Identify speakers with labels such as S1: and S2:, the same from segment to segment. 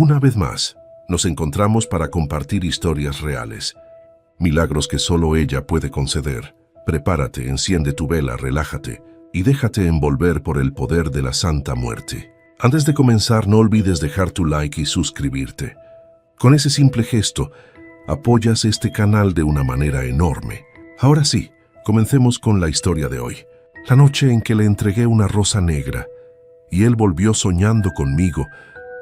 S1: una vez más, nos encontramos para compartir historias reales. Milagros que solo ella puede conceder. Prepárate, enciende tu vela, relájate y déjate envolver por el poder de la Santa Muerte. Antes de comenzar, no olvides dejar tu like y suscribirte. Con ese simple gesto, apoyas este canal de una manera enorme. Ahora sí, comencemos con la historia de hoy. La noche en que le entregué una rosa negra y él volvió soñando conmigo.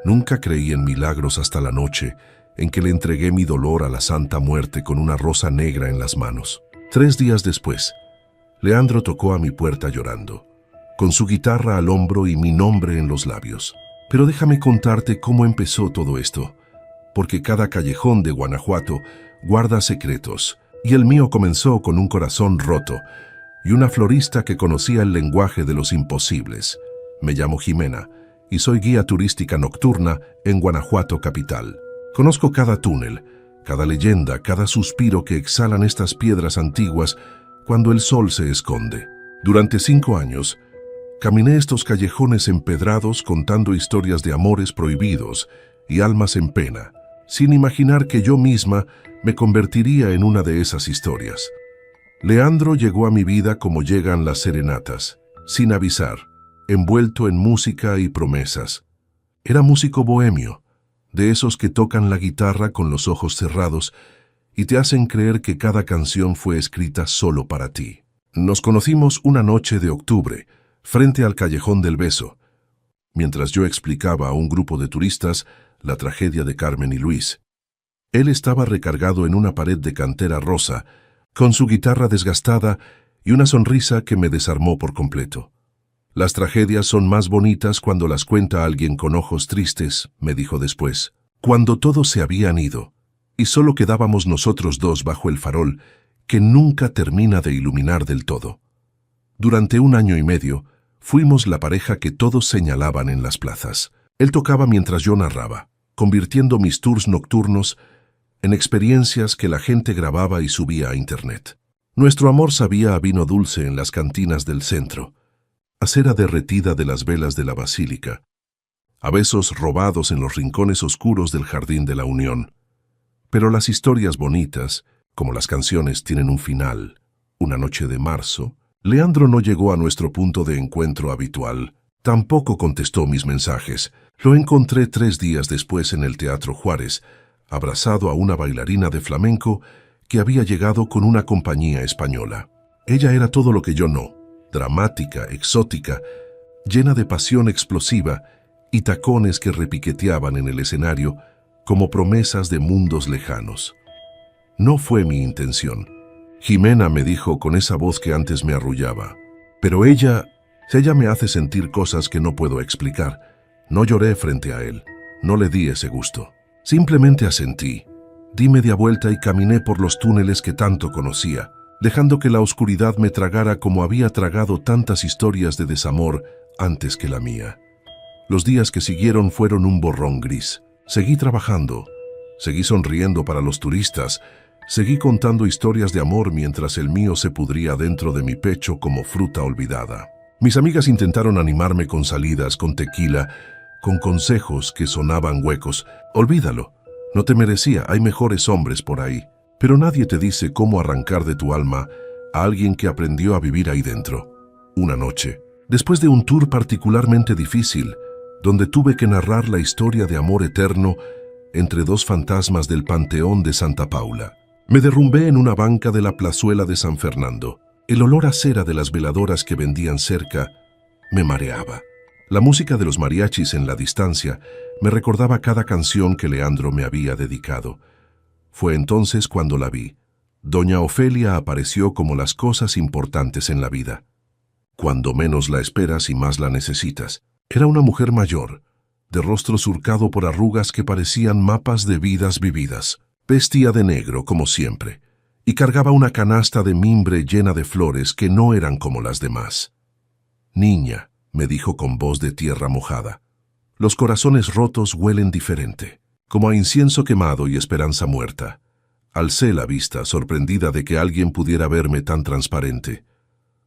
S1: Nunca creí en milagros hasta la noche en que le entregué mi dolor a la Santa Muerte con una rosa negra en las manos. 3 días después, Leandro tocó a mi puerta llorando, con su guitarra al hombro y mi nombre en los labios. Pero déjame contarte cómo empezó todo esto, porque cada callejón de Guanajuato guarda secretos, y el mío comenzó con un corazón roto y una florista que conocía el lenguaje de los imposibles. Me llamo Jimena y soy guía turística nocturna en Guanajuato capital. Conozco cada túnel, cada leyenda, cada suspiro que exhalan estas piedras antiguas cuando el sol se esconde. Durante 5 años, caminé estos callejones empedrados contando historias de amores prohibidos y almas en pena, sin imaginar que yo misma me convertiría en una de esas historias. Leandro llegó a mi vida como llegan las serenatas, sin avisar, envuelto en música y promesas. Era músico bohemio, de esos que tocan la guitarra con los ojos cerrados y te hacen creer que cada canción fue escrita solo para ti. Nos conocimos una noche de octubre, frente al Callejón del Beso, mientras yo explicaba a un grupo de turistas la tragedia de Carmen y Luis. Él estaba recargado en una pared de cantera rosa, con su guitarra desgastada y una sonrisa que me desarmó por completo. Las tragedias son más bonitas cuando las cuenta alguien con ojos tristes, me dijo después. Cuando todos se habían ido, y solo quedábamos nosotros dos bajo el farol, que nunca termina de iluminar del todo. Durante 1 año y medio, fuimos la pareja que todos señalaban en las plazas. Él tocaba mientras yo narraba, convirtiendo mis tours nocturnos en experiencias que la gente grababa y subía a internet. Nuestro amor sabía a vino dulce en las cantinas del centro, a cera derretida de las velas de la basílica, a besos robados en los rincones oscuros del Jardín de la Unión. Pero las historias bonitas, como las canciones, tienen un final. Una noche de marzo, Leandro no llegó a nuestro punto de encuentro habitual. Tampoco contestó mis mensajes. Lo encontré 3 días después en el Teatro Juárez, abrazado a una bailarina de flamenco que había llegado con una compañía española. Ella era todo lo que yo no. Dramática, exótica, llena de pasión explosiva y tacones que repiqueteaban en el escenario como promesas de mundos lejanos. No fue mi intención. Jimena, me dijo con esa voz que antes me arrullaba. Pero ella me hace sentir cosas que no puedo explicar. No lloré frente a él, no le di ese gusto. Simplemente asentí, di media vuelta y caminé por los túneles que tanto conocía, dejando que la oscuridad me tragara como había tragado tantas historias de desamor antes que la mía. Los días que siguieron fueron un borrón gris. Seguí trabajando, seguí sonriendo para los turistas, seguí contando historias de amor mientras el mío se pudría dentro de mi pecho como fruta olvidada. Mis amigas intentaron animarme con salidas, con tequila, con consejos que sonaban huecos. Olvídalo, no te merecía, hay mejores hombres por ahí. Pero nadie te dice cómo arrancar de tu alma a alguien que aprendió a vivir ahí dentro. Una noche, después de un tour particularmente difícil, donde tuve que narrar la historia de amor eterno entre 2 fantasmas del Panteón de Santa Paula, me derrumbé en una banca de la plazuela de San Fernando. El olor a cera de las veladoras que vendían cerca me mareaba. La música de los mariachis en la distancia me recordaba cada canción que Leandro me había dedicado. Fue entonces cuando la vi. Doña Ofelia apareció como las cosas importantes en la vida. Cuando menos la esperas y más la necesitas. Era una mujer mayor, de rostro surcado por arrugas que parecían mapas de vidas vividas. Vestía de negro, como siempre, y cargaba una canasta de mimbre llena de flores que no eran como las demás. «Niña», me dijo con voz de tierra mojada, «los corazones rotos huelen diferente, como a incienso quemado y esperanza muerta». Alcé la vista, sorprendida de que alguien pudiera verme tan transparente.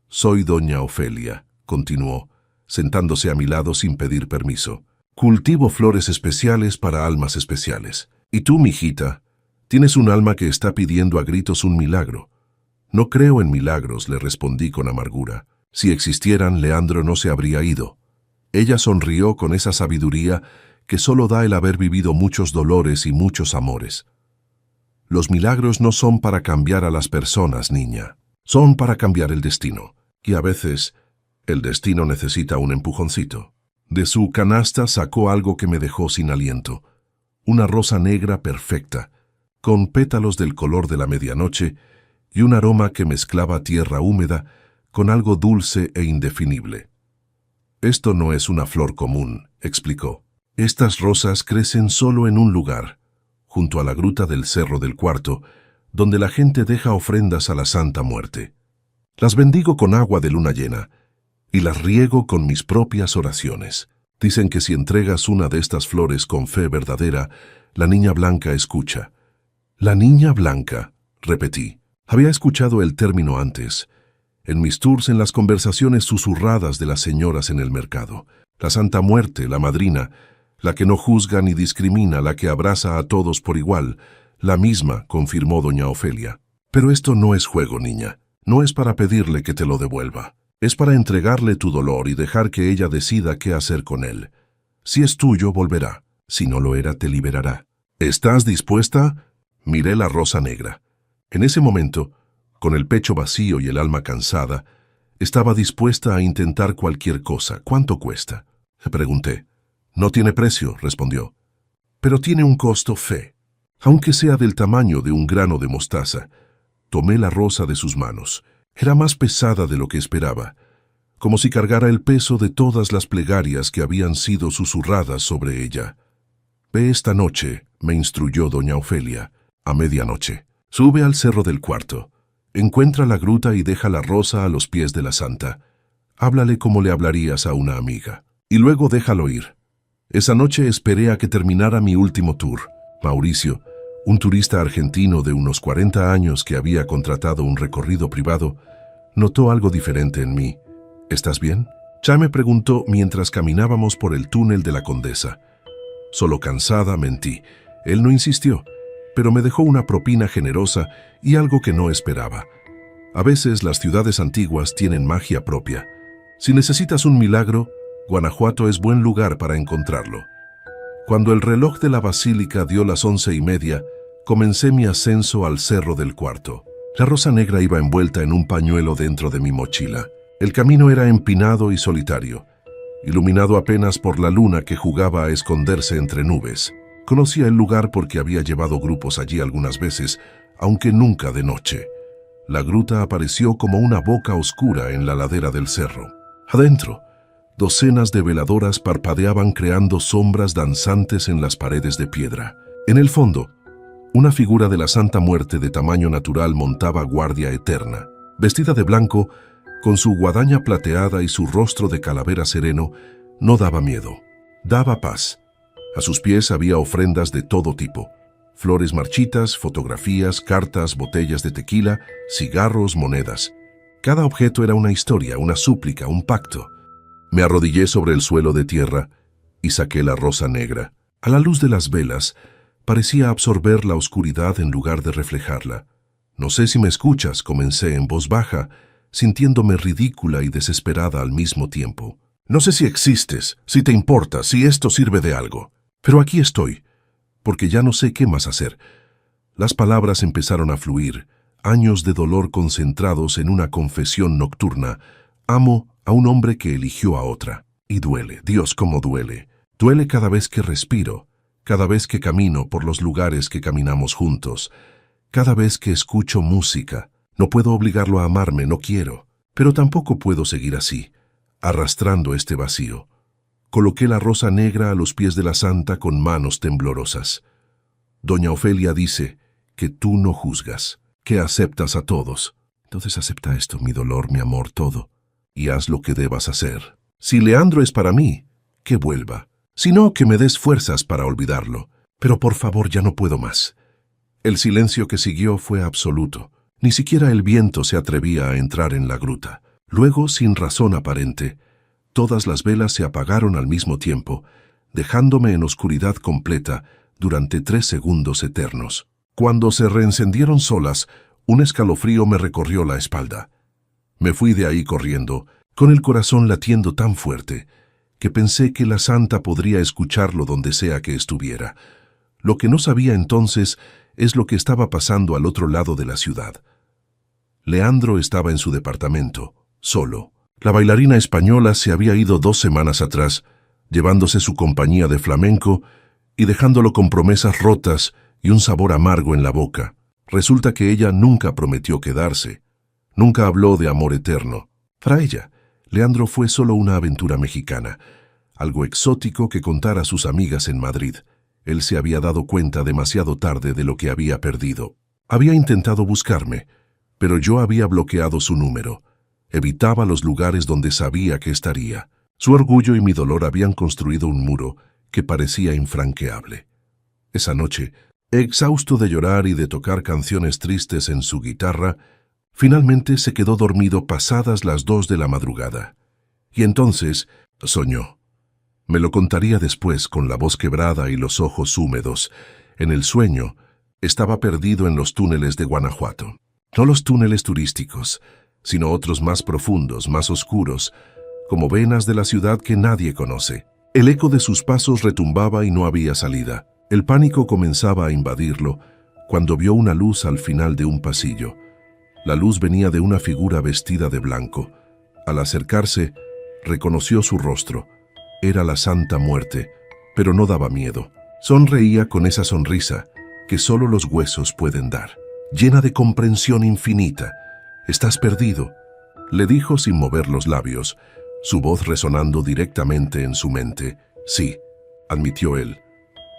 S1: «Soy doña Ofelia», continuó, sentándose a mi lado sin pedir permiso. Cultivo flores especiales para almas especiales. Y tú, mijita, tienes un alma que está pidiendo a gritos un milagro. No creo en milagros, le respondí con amargura. Si existieran, Leandro no se habría ido. Ella sonrió con esa sabiduría que solo da el haber vivido muchos dolores y muchos amores. Los milagros no son para cambiar a las personas, niña. Son para cambiar el destino. Y a veces, el destino necesita un empujoncito. De su canasta sacó algo que me dejó sin aliento. Una rosa negra perfecta, con pétalos del color de la medianoche y un aroma que mezclaba tierra húmeda con algo dulce e indefinible. Esto no es una flor común, explicó. Estas rosas crecen solo en un lugar, junto a la gruta del Cerro del Cuarto, donde la gente deja ofrendas a la Santa Muerte. Las bendigo con agua de luna llena y las riego con mis propias oraciones. Dicen que si entregas una de estas flores con fe verdadera, la niña blanca escucha. La niña blanca, repetí. Había escuchado el término antes, en mis tours, en las conversaciones susurradas de las señoras en el mercado. La Santa Muerte, la madrina, la que no juzga ni discrimina, la que abraza a todos por igual, la misma, confirmó doña Ofelia. Pero esto no es juego, niña. No es para pedirle que te lo devuelva. Es para entregarle tu dolor y dejar que ella decida qué hacer con él. Si es tuyo, volverá. Si no lo era, te liberará. ¿Estás dispuesta? Miré la rosa negra. En ese momento, con el pecho vacío y el alma cansada, estaba dispuesta a intentar cualquier cosa. ¿Cuánto cuesta? Le pregunté. No tiene precio, respondió. Pero tiene un costo, fe. Aunque sea del tamaño de un grano de mostaza. Tomé la rosa de sus manos. Era más pesada de lo que esperaba, como si cargara el peso de todas las plegarias que habían sido susurradas sobre ella. Ve esta noche, me instruyó doña Ofelia, a medianoche. Sube al Cerro del Cuarto. Encuentra la gruta y deja la rosa a los pies de la santa. Háblale como le hablarías a una amiga. Y luego déjalo ir. Esa noche esperé a que terminara mi último tour. Mauricio, un turista argentino de unos 40 años que había contratado un recorrido privado, notó algo diferente en mí. ¿Estás bien?, ya me preguntó mientras caminábamos por el túnel de la Condesa. Solo cansada, mentí. Él no insistió, pero me dejó una propina generosa y algo que no esperaba. A veces las ciudades antiguas tienen magia propia. Si necesitas un milagro, Guanajuato es buen lugar para encontrarlo. Cuando el reloj de la basílica dio las 11:30, comencé mi ascenso al Cerro del Cuarto. La rosa negra iba envuelta en un pañuelo dentro de mi mochila. El camino era empinado y solitario, iluminado apenas por la luna que jugaba a esconderse entre nubes. Conocía el lugar porque había llevado grupos allí algunas veces, aunque nunca de noche. La gruta apareció como una boca oscura en la ladera del cerro. Adentro, docenas de veladoras parpadeaban creando sombras danzantes en las paredes de piedra. En el fondo, una figura de la Santa Muerte de tamaño natural montaba guardia eterna. Vestida de blanco, con su guadaña plateada y su rostro de calavera sereno, no daba miedo, daba paz. A sus pies había ofrendas de todo tipo: flores marchitas, fotografías, cartas, botellas de tequila, cigarros, monedas. Cada objeto era una historia, una súplica, un pacto. Me arrodillé sobre el suelo de tierra y saqué la rosa negra. A la luz de las velas, parecía absorber la oscuridad en lugar de reflejarla. No sé si me escuchas, comencé en voz baja, sintiéndome ridícula y desesperada al mismo tiempo. No sé si existes, si te importa, si esto sirve de algo. Pero aquí estoy, porque ya no sé qué más hacer. Las palabras empezaron a fluir, años de dolor concentrados en una confesión nocturna. Amo a un hombre que eligió a otra. Y duele, Dios, cómo duele. Duele cada vez que respiro, cada vez que camino por los lugares que caminamos juntos, cada vez que escucho música. No puedo obligarlo a amarme, no quiero. Pero tampoco puedo seguir así, arrastrando este vacío. Coloqué la rosa negra a los pies de la santa con manos temblorosas. Doña Ofelia dice que tú no juzgas, que aceptas a todos. Entonces acepta esto, mi dolor, mi amor, todo, y haz lo que debas hacer. Si Leandro es para mí, que vuelva. Si no, que me des fuerzas para olvidarlo. Pero por favor, ya no puedo más. El silencio que siguió fue absoluto. Ni siquiera el viento se atrevía a entrar en la gruta. Luego, sin razón aparente, todas las velas se apagaron al mismo tiempo, dejándome en oscuridad completa durante 3 segundos eternos. Cuando se reencendieron solas, un escalofrío me recorrió la espalda. Me fui de ahí corriendo, con el corazón latiendo tan fuerte, que pensé que la santa podría escucharlo donde sea que estuviera. Lo que no sabía entonces es lo que estaba pasando al otro lado de la ciudad. Leandro estaba en su departamento, solo. La bailarina española se había ido 2 semanas atrás, llevándose su compañía de flamenco y dejándolo con promesas rotas y un sabor amargo en la boca. Resulta que ella nunca prometió quedarse. Nunca habló de amor eterno. Para ella, Leandro fue solo una aventura mexicana, algo exótico que contar a sus amigas en Madrid. Él se había dado cuenta demasiado tarde de lo que había perdido. Había intentado buscarme, pero yo había bloqueado su número. Evitaba los lugares donde sabía que estaría. Su orgullo y mi dolor habían construido un muro que parecía infranqueable. Esa noche, exhausto de llorar y de tocar canciones tristes en su guitarra, finalmente se quedó dormido pasadas las 2 de la madrugada. Y entonces soñó. Me lo contaría después con la voz quebrada y los ojos húmedos. En el sueño, estaba perdido en los túneles de Guanajuato. No los túneles turísticos, sino otros más profundos, más oscuros, como venas de la ciudad que nadie conoce. El eco de sus pasos retumbaba y no había salida. El pánico comenzaba a invadirlo cuando vio una luz al final de un pasillo. La luz venía de una figura vestida de blanco. Al acercarse, reconoció su rostro. Era la Santa Muerte, pero no daba miedo. Sonreía con esa sonrisa que solo los huesos pueden dar, llena de comprensión infinita. «Estás perdido», le dijo sin mover los labios, su voz resonando directamente en su mente. «Sí», admitió él.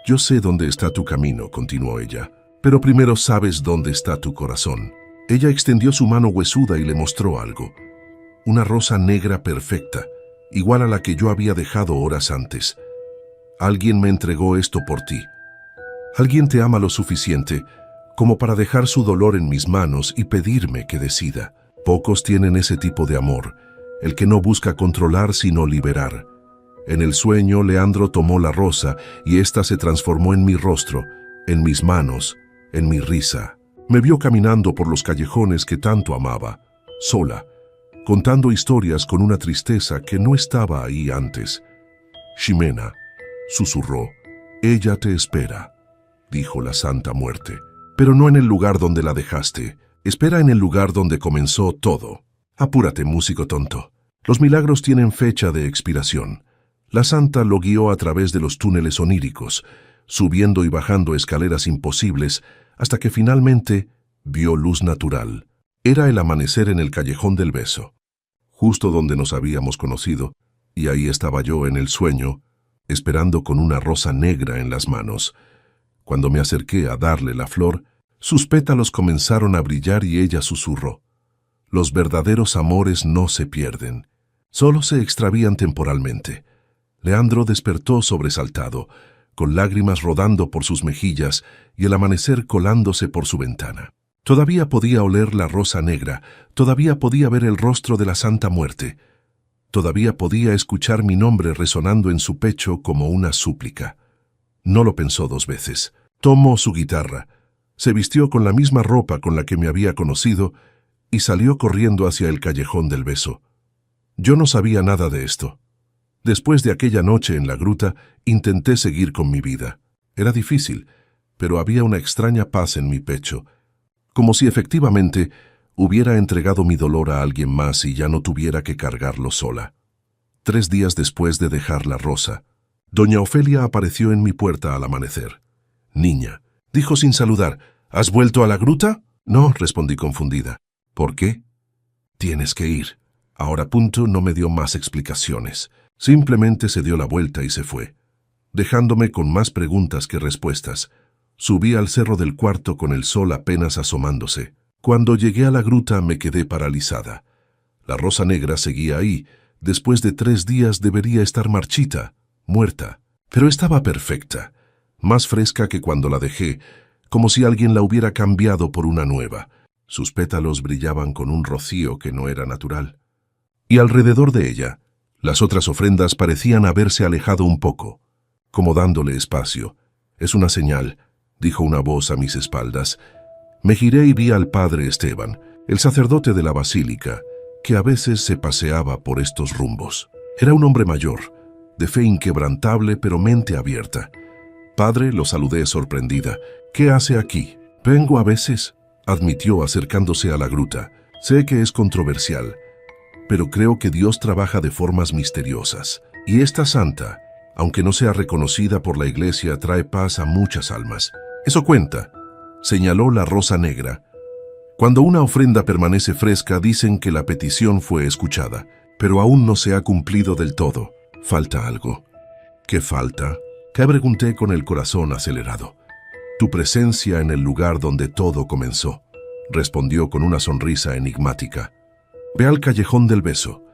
S1: «Yo sé dónde está tu camino», continuó ella, «pero primero sabes dónde está tu corazón». Ella extendió su mano huesuda y le mostró algo. Una rosa negra perfecta, igual a la que yo había dejado horas antes. «Alguien me entregó esto por ti. Alguien te ama lo suficiente como para dejar su dolor en mis manos y pedirme que decida. Pocos tienen ese tipo de amor, el que no busca controlar sino liberar». En el sueño, Leandro tomó la rosa y ésta se transformó en mi rostro, en mis manos, en mi risa. Me vio caminando por los callejones que tanto amaba, sola, contando historias con una tristeza que no estaba ahí antes. «Ximena», susurró, «ella te espera», dijo la Santa Muerte. «Pero no en el lugar donde la dejaste. Espera en el lugar donde comenzó todo. Apúrate, músico tonto. Los milagros tienen fecha de expiración». La santa lo guió a través de los túneles oníricos, subiendo y bajando escaleras imposibles, hasta que finalmente vio luz natural. Era el amanecer en el Callejón del Beso, justo donde nos habíamos conocido, y ahí estaba yo en el sueño, esperando con una rosa negra en las manos. Cuando me acerqué a darle la flor, sus pétalos comenzaron a brillar y ella susurró: «Los verdaderos amores no se pierden, solo se extravían temporalmente». Leandro despertó sobresaltado, con lágrimas rodando por sus mejillas y el amanecer colándose por su ventana. Todavía podía oler la rosa negra, todavía podía ver el rostro de la Santa Muerte, todavía podía escuchar mi nombre resonando en su pecho como una súplica. No lo pensó 2 veces. Tomó su guitarra, se vistió con la misma ropa con la que me había conocido y salió corriendo hacia el Callejón del Beso. Yo no sabía nada de esto. Después de aquella noche en la gruta, intenté seguir con mi vida. Era difícil, pero había una extraña paz en mi pecho, como si efectivamente hubiera entregado mi dolor a alguien más y ya no tuviera que cargarlo sola. 3 días después de dejar la rosa, doña Ofelia apareció en mi puerta al amanecer. «Niña», dijo sin saludar, «¿has vuelto a la gruta?» «No», respondí confundida. «¿Por qué?» «Tienes que ir». Ahora punto no me dio más explicaciones. Simplemente se dio la vuelta y se fue, dejándome con más preguntas que respuestas. Subí al cerro del cuarto con el sol apenas asomándose. Cuando llegué a la gruta me quedé paralizada. La rosa negra seguía ahí. Después de 3 días debería estar marchita, muerta. Pero estaba perfecta, más fresca que cuando la dejé, como si alguien la hubiera cambiado por una nueva. Sus pétalos brillaban con un rocío que no era natural. Y alrededor de ella, las otras ofrendas parecían haberse alejado un poco. como dándole espacio. «Es una señal», dijo una voz a mis espaldas. Me giré y vi al padre Esteban, el sacerdote de la basílica, que a veces se paseaba por estos rumbos. Era un hombre mayor, de fe inquebrantable pero mente abierta. «Padre», lo saludé sorprendida. «¿Qué hace aquí?» «Vengo a veces», admitió acercándose a la gruta. «Sé que es controversial, pero creo que Dios trabaja de formas misteriosas. Y esta santa, aunque no sea reconocida por la iglesia, trae paz a muchas almas. Eso cuenta», señaló la rosa negra. «Cuando una ofrenda permanece fresca, dicen que la petición fue escuchada, pero aún no se ha cumplido del todo. Falta algo». «¿Qué falta?», que pregunté con el corazón acelerado. «Tu presencia en el lugar donde todo comenzó», respondió con una sonrisa enigmática. «Ve al callejón del beso».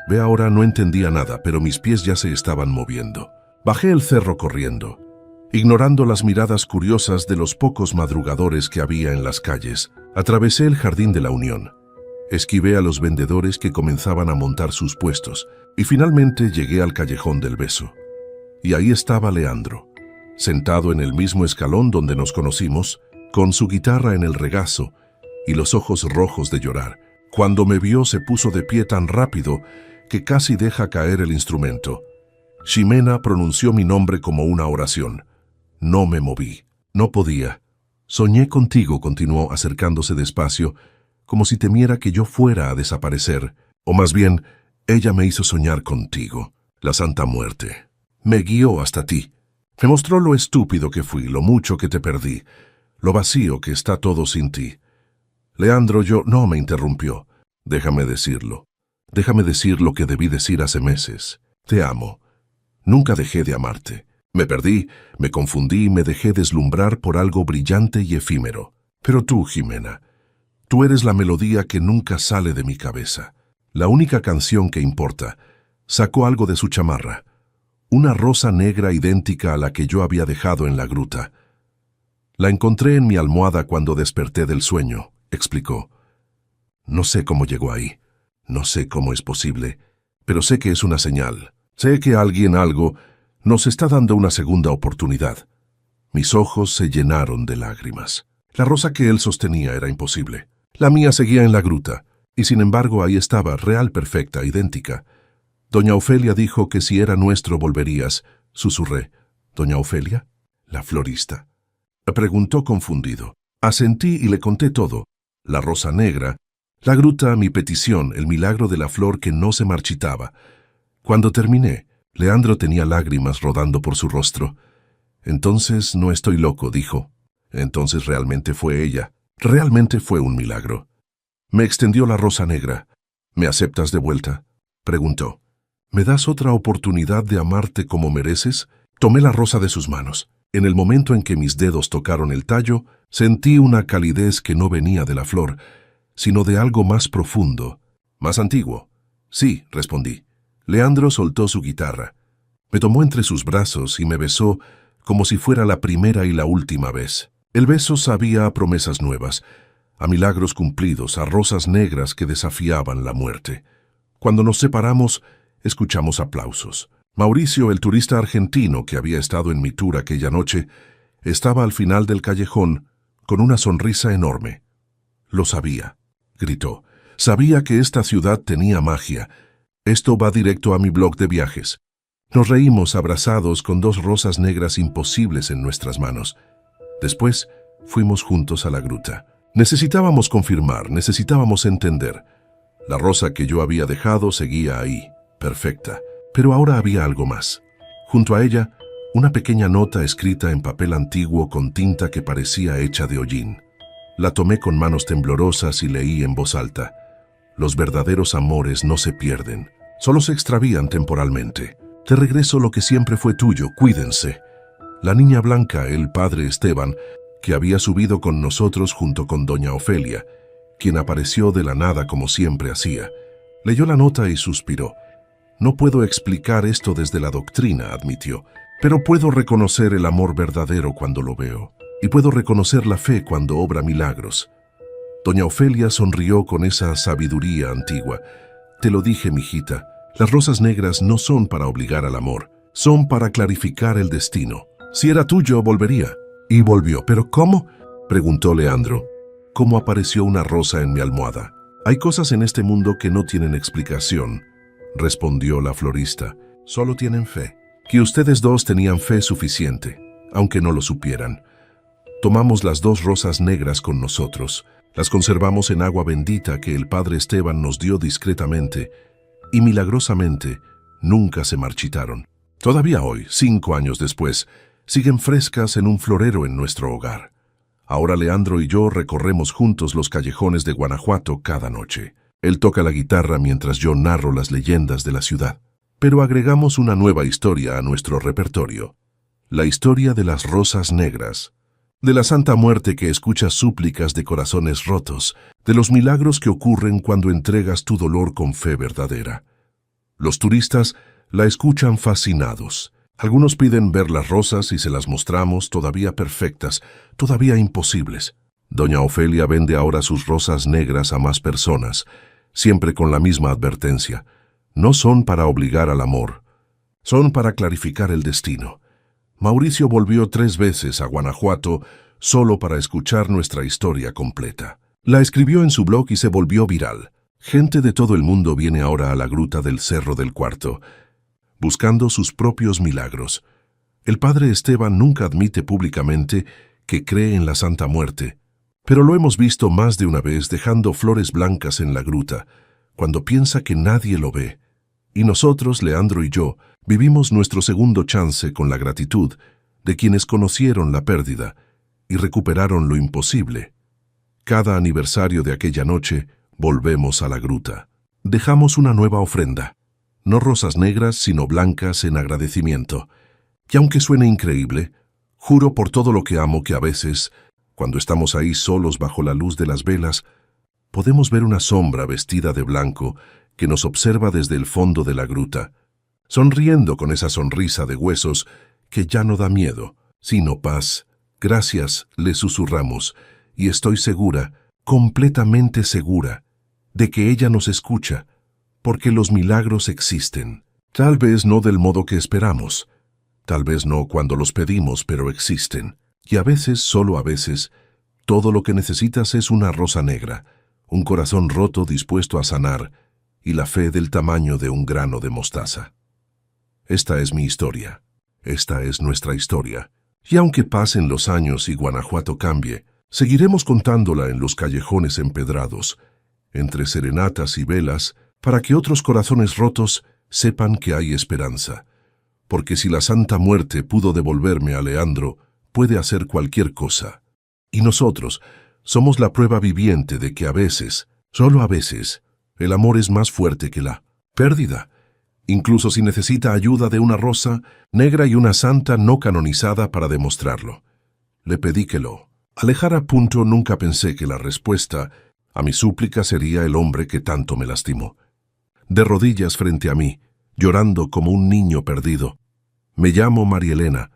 S1: Ve ahora no entendía nada, pero mis pies ya se estaban moviendo. Bajé el cerro corriendo, ignorando las miradas curiosas de los pocos madrugadores que había en las calles. Atravesé el Jardín de la Unión. Esquivé a los vendedores que comenzaban a montar sus puestos y finalmente llegué al callejón del beso. Y ahí estaba Leandro, sentado en el mismo escalón donde nos conocimos, con su guitarra en el regazo y los ojos rojos de llorar. Cuando me vio se puso de pie tan rápido que casi deja caer el instrumento. Ximena pronunció mi nombre como una oración. No me moví. No podía. «Soñé contigo», continuó acercándose despacio, como si temiera que yo fuera a desaparecer. «O más bien, ella me hizo soñar contigo. La Santa Muerte. Me guió hasta ti. Me mostró lo estúpido que fui, lo mucho que te perdí, lo vacío que está todo sin ti». «Leandro, yo...» No, me interrumpió. «Déjame decirlo. Déjame decir lo que debí decir hace meses. Te amo. Nunca dejé de amarte. Me perdí, me confundí, me dejé deslumbrar por algo brillante y efímero. Pero tú, Ximena, tú eres la melodía que nunca sale de mi cabeza. La única canción que importa». Sacó algo de su chamarra. Una rosa negra idéntica a la que yo había dejado en la gruta. «La encontré en mi almohada cuando desperté del sueño», explicó. «No sé cómo llegó ahí. No sé cómo es posible, pero sé que es una señal. Sé que algo nos está dando una segunda oportunidad». Mis ojos se llenaron de lágrimas. La rosa que él sostenía era imposible. La mía seguía en la gruta, y sin embargo ahí estaba, real, perfecta, idéntica. «Doña Ofelia dijo que si era nuestro volverías», susurré. «¿Doña Ofelia? ¿La florista?», preguntó confundido. Asentí y le conté todo. La rosa negra, la gruta, mi petición, el milagro de la flor que no se marchitaba. Cuando terminé, Leandro tenía lágrimas rodando por su rostro. «Entonces no estoy loco», dijo. «Entonces realmente fue ella. Realmente fue un milagro». Me extendió la rosa negra. «¿Me aceptas de vuelta?», preguntó. «¿Me das otra oportunidad de amarte como mereces?». Tomé la rosa de sus manos. En el momento en que mis dedos tocaron el tallo, sentí una calidez que no venía de la flor, sino de algo más profundo, más antiguo. «Sí», respondí. Leandro soltó su guitarra. Me tomó entre sus brazos y me besó como si fuera la primera y la última vez. El beso sabía a promesas nuevas, a milagros cumplidos, a rosas negras que desafiaban la muerte. Cuando nos separamos, escuchamos aplausos. Mauricio, el turista argentino que había estado en mi tour aquella noche, estaba al final del callejón con una sonrisa enorme. «Lo sabía», gritó. «Sabía que esta ciudad tenía magia. Esto va directo a mi blog de viajes». Nos reímos abrazados con dos rosas negras imposibles en nuestras manos. Después fuimos juntos a la gruta. Necesitábamos confirmar, necesitábamos entender. La rosa que yo había dejado seguía ahí, perfecta. Pero ahora había algo más. Junto a ella, una pequeña nota escrita en papel antiguo con tinta que parecía hecha de hollín. La tomé con manos temblorosas y leí en voz alta. «Los verdaderos amores no se pierden, solo se extravían temporalmente. Te regreso lo que siempre fue tuyo, cuídense». La niña blanca, el padre Esteban, que había subido con nosotros junto con doña Ofelia, quien apareció de la nada como siempre hacía, leyó la nota y suspiró. «No puedo explicar esto desde la doctrina», admitió, «pero puedo reconocer el amor verdadero cuando lo veo, y puedo reconocer la fe cuando obra milagros». Doña Ofelia sonrió con esa sabiduría antigua. «Te lo dije, mijita, las rosas negras no son para obligar al amor, Son para clarificar el destino. Si era tuyo, volvería. Y volvió. ¿Pero cómo?, preguntó Leandro. ¿Cómo apareció una rosa en mi almohada? Hay cosas en este mundo que no tienen explicación, respondió la florista. Solo tienen fe. Que ustedes dos tenían fe suficiente, aunque no lo supieran. Tomamos las 2 rosas negras con nosotros. Las conservamos en agua bendita que el padre Esteban nos dio discretamente y milagrosamente nunca se marchitaron. Todavía hoy, 5 años después, siguen frescas en un florero en nuestro hogar. Ahora Leandro y yo recorremos juntos los callejones de Guanajuato cada noche. Él toca la guitarra mientras yo narro las leyendas de la ciudad. Pero agregamos una nueva historia a nuestro repertorio. La historia de las rosas negras. De la Santa Muerte que escucha súplicas de corazones rotos, de los milagros que ocurren cuando entregas tu dolor con fe verdadera. Los turistas la escuchan fascinados. Algunos piden ver las rosas y se las mostramos todavía perfectas, todavía imposibles. Doña Ofelia vende ahora sus rosas negras a más personas, siempre con la misma advertencia. No son para obligar al amor, son para clarificar el destino. Mauricio volvió 3 veces a Guanajuato solo para escuchar nuestra historia completa. La escribió en su blog y se volvió viral. Gente de todo el mundo viene ahora a la gruta del Cerro del Cuarto, buscando sus propios milagros. El padre Esteban nunca admite públicamente que cree en la Santa Muerte, pero lo hemos visto más de una vez dejando flores blancas en la gruta, cuando piensa que nadie lo ve. Y nosotros, Leandro y yo, vivimos nuestro segundo chance con la gratitud de quienes conocieron la pérdida y recuperaron lo imposible. Cada aniversario de aquella noche, volvemos a la gruta. Dejamos una nueva ofrenda. No rosas negras, sino blancas en agradecimiento. Y aunque suene increíble, juro por todo lo que amo que a veces, cuando estamos ahí solos bajo la luz de las velas, podemos ver una sombra vestida de blanco que nos observa desde el fondo de la gruta, sonriendo con esa sonrisa de huesos que ya no da miedo, sino paz. Gracias, le susurramos, y estoy segura, completamente segura, de que ella nos escucha, porque los milagros existen. Tal vez no del modo que esperamos, tal vez no cuando los pedimos, pero existen. Y a veces, solo a veces, todo lo que necesitas es una rosa negra, un corazón roto dispuesto a sanar, y la fe del tamaño de un grano de mostaza. Esta es mi historia. Esta es nuestra historia. Y aunque pasen los años y Guanajuato cambie, seguiremos contándola en los callejones empedrados, entre serenatas y velas, para que otros corazones rotos sepan que hay esperanza. Porque si la Santa Muerte pudo devolverme a Leandro, puede hacer cualquier cosa. Y nosotros somos la prueba viviente de que a veces, solo a veces, el amor es más fuerte que la pérdida. Incluso si necesita ayuda de una rosa negra y una santa no canonizada para demostrarlo. Le pedí que lo alejara. Nunca pensé que la respuesta a mi súplica sería el hombre que tanto me lastimó. De rodillas frente a mí, llorando como un niño perdido. Me llamo María Elena,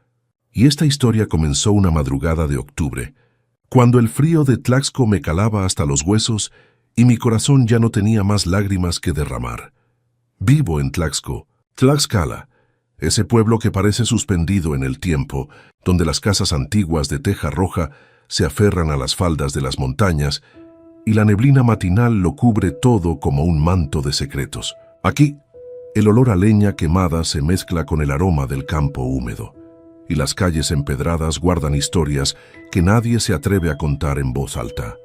S1: y esta historia comenzó una madrugada de octubre, cuando el frío de Tlaxco me calaba hasta los huesos y mi corazón ya no tenía más lágrimas que derramar. Vivo en Tlaxco, Tlaxcala, ese pueblo que parece suspendido en el tiempo, donde las casas antiguas de teja roja se aferran a las faldas de las montañas y la neblina matinal lo cubre todo como un manto de secretos. Aquí, el olor a leña quemada se mezcla con el aroma del campo húmedo, y las calles empedradas guardan historias que nadie se atreve a contar en voz alta.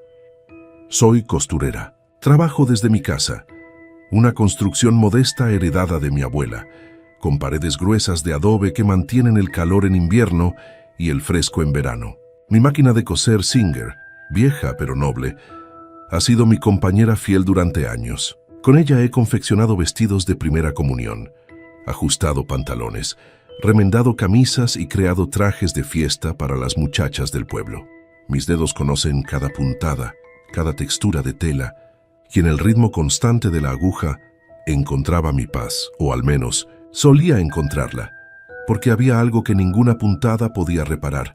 S1: Soy costurera. Trabajo desde mi casa, una construcción modesta heredada de mi abuela, con paredes gruesas de adobe que mantienen el calor en invierno y el fresco en verano. Mi máquina de coser Singer, vieja pero noble, ha sido mi compañera fiel durante años. Con ella he confeccionado vestidos de primera comunión, ajustado pantalones, remendado camisas y creado trajes de fiesta para las muchachas del pueblo. Mis dedos conocen cada puntada, cada textura de tela, y en el ritmo constante de la aguja encontraba mi paz, o al menos solía encontrarla, porque había algo que ninguna puntada podía reparar: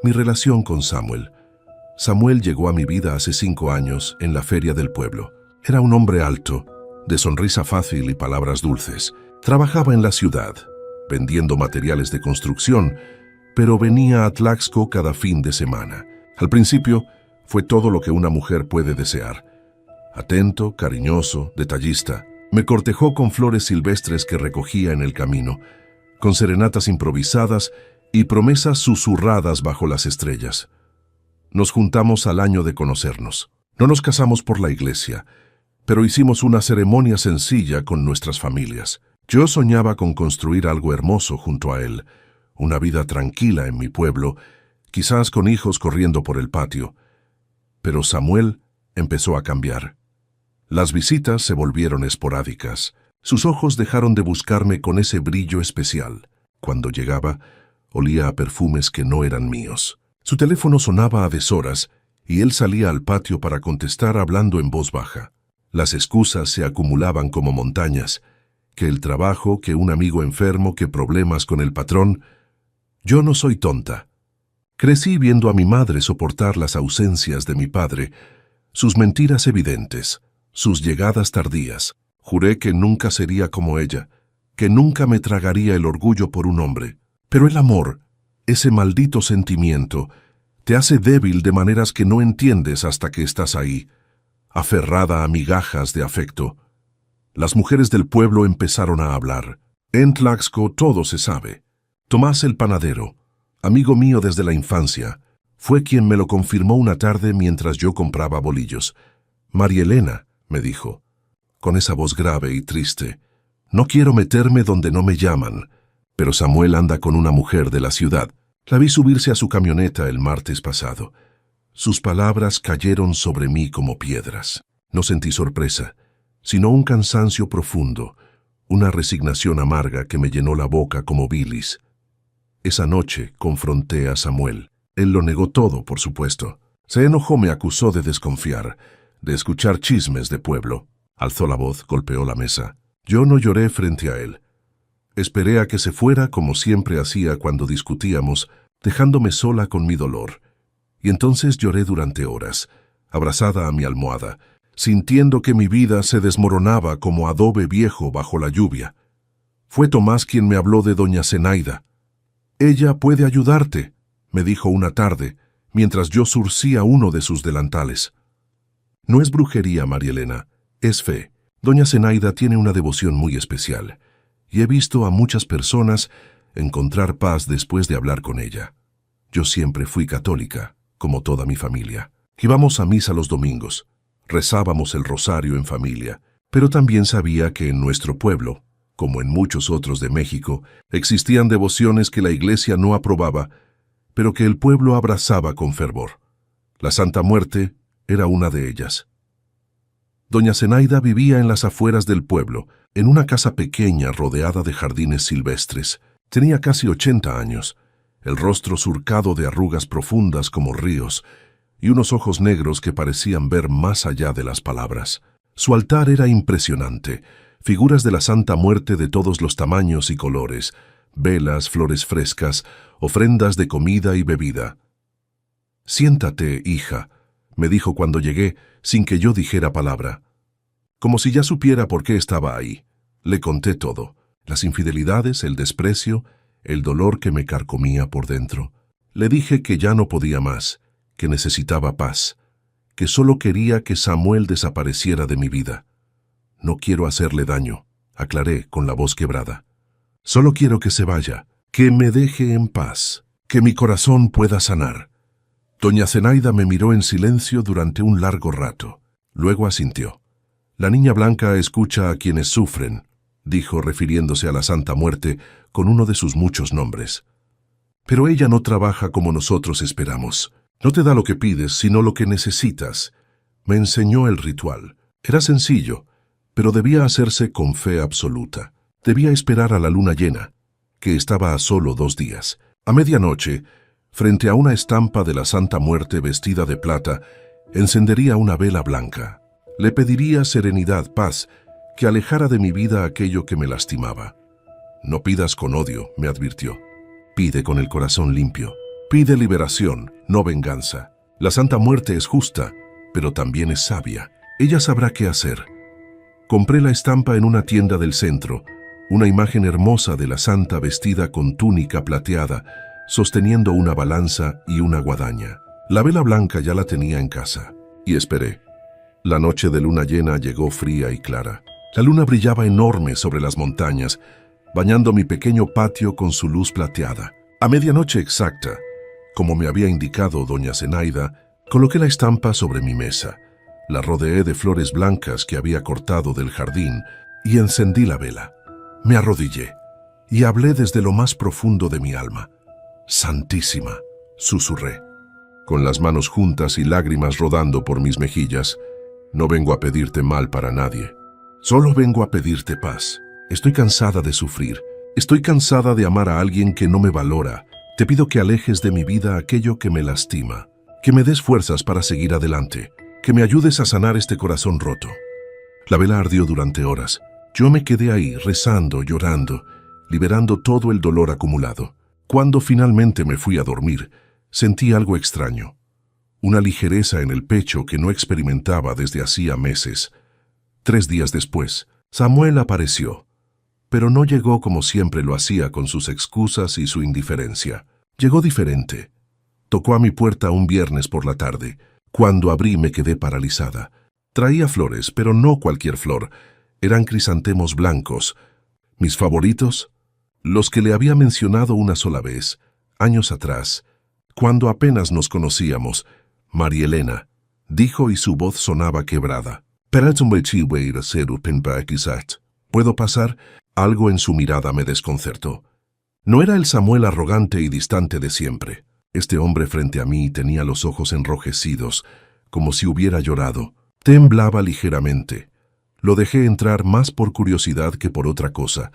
S1: mi relación con Samuel. Samuel llegó a mi vida hace 5 años en la feria del pueblo. Era un hombre alto, de sonrisa fácil y palabras dulces. Trabajaba en la ciudad, vendiendo materiales de construcción, pero venía a Tlaxco cada fin de semana. Al principio, fue todo lo que una mujer puede desear. Atento, cariñoso, detallista. Me cortejó con flores silvestres que recogía en el camino, con serenatas improvisadas y promesas susurradas bajo las estrellas. Nos juntamos al año de conocernos. No nos casamos por la iglesia, pero hicimos una ceremonia sencilla con nuestras familias. Yo soñaba con construir algo hermoso junto a él, una vida tranquila en mi pueblo, quizás con hijos corriendo por el patio. Pero Samuel empezó a cambiar. Las visitas se volvieron esporádicas. Sus ojos dejaron de buscarme con ese brillo especial. Cuando llegaba, olía a perfumes que no eran míos. Su teléfono sonaba a deshoras y él salía al patio para contestar hablando en voz baja. Las excusas se acumulaban como montañas, que el trabajo, que un amigo enfermo, que problemas con el patrón. Yo no soy tonta. Crecí viendo a mi madre soportar las ausencias de mi padre, sus mentiras evidentes, sus llegadas tardías. Juré que nunca sería como ella, que nunca me tragaría el orgullo por un hombre. Pero el amor, ese maldito sentimiento, te hace débil de maneras que no entiendes hasta que estás ahí, aferrada a migajas de afecto. Las mujeres del pueblo empezaron a hablar. En Tlaxco todo se sabe. Tomás el panadero, amigo mío desde la infancia, fue quien me lo confirmó una tarde mientras yo compraba bolillos. María Elena, me dijo, con esa voz grave y triste, no quiero meterme donde no me llaman, pero Samuel anda con una mujer de la ciudad. La vi subirse a su camioneta el martes pasado. Sus palabras cayeron sobre mí como piedras. No sentí sorpresa, sino un cansancio profundo, una resignación amarga que me llenó la boca como bilis. Esa noche confronté a Samuel. Él lo negó todo, por supuesto. Se enojó, me acusó de desconfiar, de escuchar chismes de pueblo. Alzó la voz, golpeó la mesa. Yo no lloré frente a él. Esperé a que se fuera como siempre hacía cuando discutíamos, dejándome sola con mi dolor. Y entonces lloré durante horas, abrazada a mi almohada, sintiendo que mi vida se desmoronaba como adobe viejo bajo la lluvia. Fue Tomás quien me habló de doña Zenaida. Ella puede ayudarte, me dijo una tarde, mientras yo zurcía uno de sus delantales. No es brujería, María Elena, es fe. Doña Zenaida tiene una devoción muy especial, y he visto a muchas personas encontrar paz después de hablar con ella. Yo siempre fui católica, como toda mi familia. Íbamos a misa los domingos, rezábamos el rosario en familia, pero también sabía que en nuestro pueblo, como en muchos otros de México, existían devociones que la iglesia no aprobaba, pero que el pueblo abrazaba con fervor. La Santa Muerte era una de ellas. Doña Zenaida vivía en las afueras del pueblo, en una casa pequeña rodeada de jardines silvestres. Tenía casi 80 años, el rostro surcado de arrugas profundas como ríos, y unos ojos negros que parecían ver más allá de las palabras. Su altar era impresionante, figuras de la Santa Muerte de todos los tamaños y colores, velas, flores frescas, ofrendas de comida y bebida. «Siéntate, hija», me dijo cuando llegué, sin que yo dijera palabra. Como si ya supiera por qué estaba ahí. Le conté todo, las infidelidades, el desprecio, el dolor que me carcomía por dentro. Le dije que ya no podía más, que necesitaba paz, que solo quería que Samuel desapareciera de mi vida. No quiero hacerle daño, aclaré con la voz quebrada. Solo quiero que se vaya, que me deje en paz, que mi corazón pueda sanar. Doña Zenaida me miró en silencio durante un largo rato. Luego asintió. La niña blanca escucha a quienes sufren, dijo refiriéndose a la Santa Muerte con uno de sus muchos nombres. Pero ella no trabaja como nosotros esperamos. No te da lo que pides, sino lo que necesitas. Me enseñó el ritual. Era sencillo, pero debía hacerse con fe absoluta. Debía esperar a la luna llena, que estaba a solo 2 días. A medianoche, frente a una estampa de la Santa Muerte vestida de plata, encendería una vela blanca. Le pediría serenidad, paz, que alejara de mi vida aquello que me lastimaba. No pidas con odio, me advirtió. Pide con el corazón limpio. Pide liberación, no venganza. La Santa Muerte es justa, pero también es sabia. Ella sabrá qué hacer. Compré la estampa en una tienda del centro, una imagen hermosa de la santa vestida con túnica plateada, sosteniendo una balanza y una guadaña. La vela blanca ya la tenía en casa, y esperé. La noche de luna llena llegó fría y clara. La luna brillaba enorme sobre las montañas, bañando mi pequeño patio con su luz plateada. A medianoche exacta, como me había indicado doña Zenaida, coloqué la estampa sobre mi mesa, la rodeé de flores blancas que había cortado del jardín y encendí la vela. Me arrodillé y hablé desde lo más profundo de mi alma. «Santísima», susurré, con las manos juntas y lágrimas rodando por mis mejillas, «no vengo a pedirte mal para nadie. Solo vengo a pedirte paz. Estoy cansada de sufrir. Estoy cansada de amar a alguien que no me valora. Te pido que alejes de mi vida aquello que me lastima, que me des fuerzas para seguir adelante, que me ayudes a sanar este corazón roto». La vela ardió durante horas. Yo me quedé ahí, rezando, llorando, liberando todo el dolor acumulado. Cuando finalmente me fui a dormir, sentí algo extraño. Una ligereza en el pecho que no experimentaba desde hacía meses. 3 días después, Samuel apareció, pero no llegó como siempre lo hacía con sus excusas y su indiferencia. Llegó diferente. Tocó a mi puerta un viernes por la tarde. Cuando abrí me quedé paralizada. Traía flores, pero no cualquier flor. Eran crisantemos blancos. ¿Mis favoritos? Los que le había mencionado una sola vez, años atrás, cuando apenas nos conocíamos. «María Elena», dijo y su voz sonaba quebrada. «¿Puedo pasar?» Algo en su mirada me desconcertó. No era el Samuel arrogante y distante de siempre. Este hombre frente a mí tenía los ojos enrojecidos, como si hubiera llorado. Temblaba ligeramente. Lo dejé entrar más por curiosidad que por otra cosa.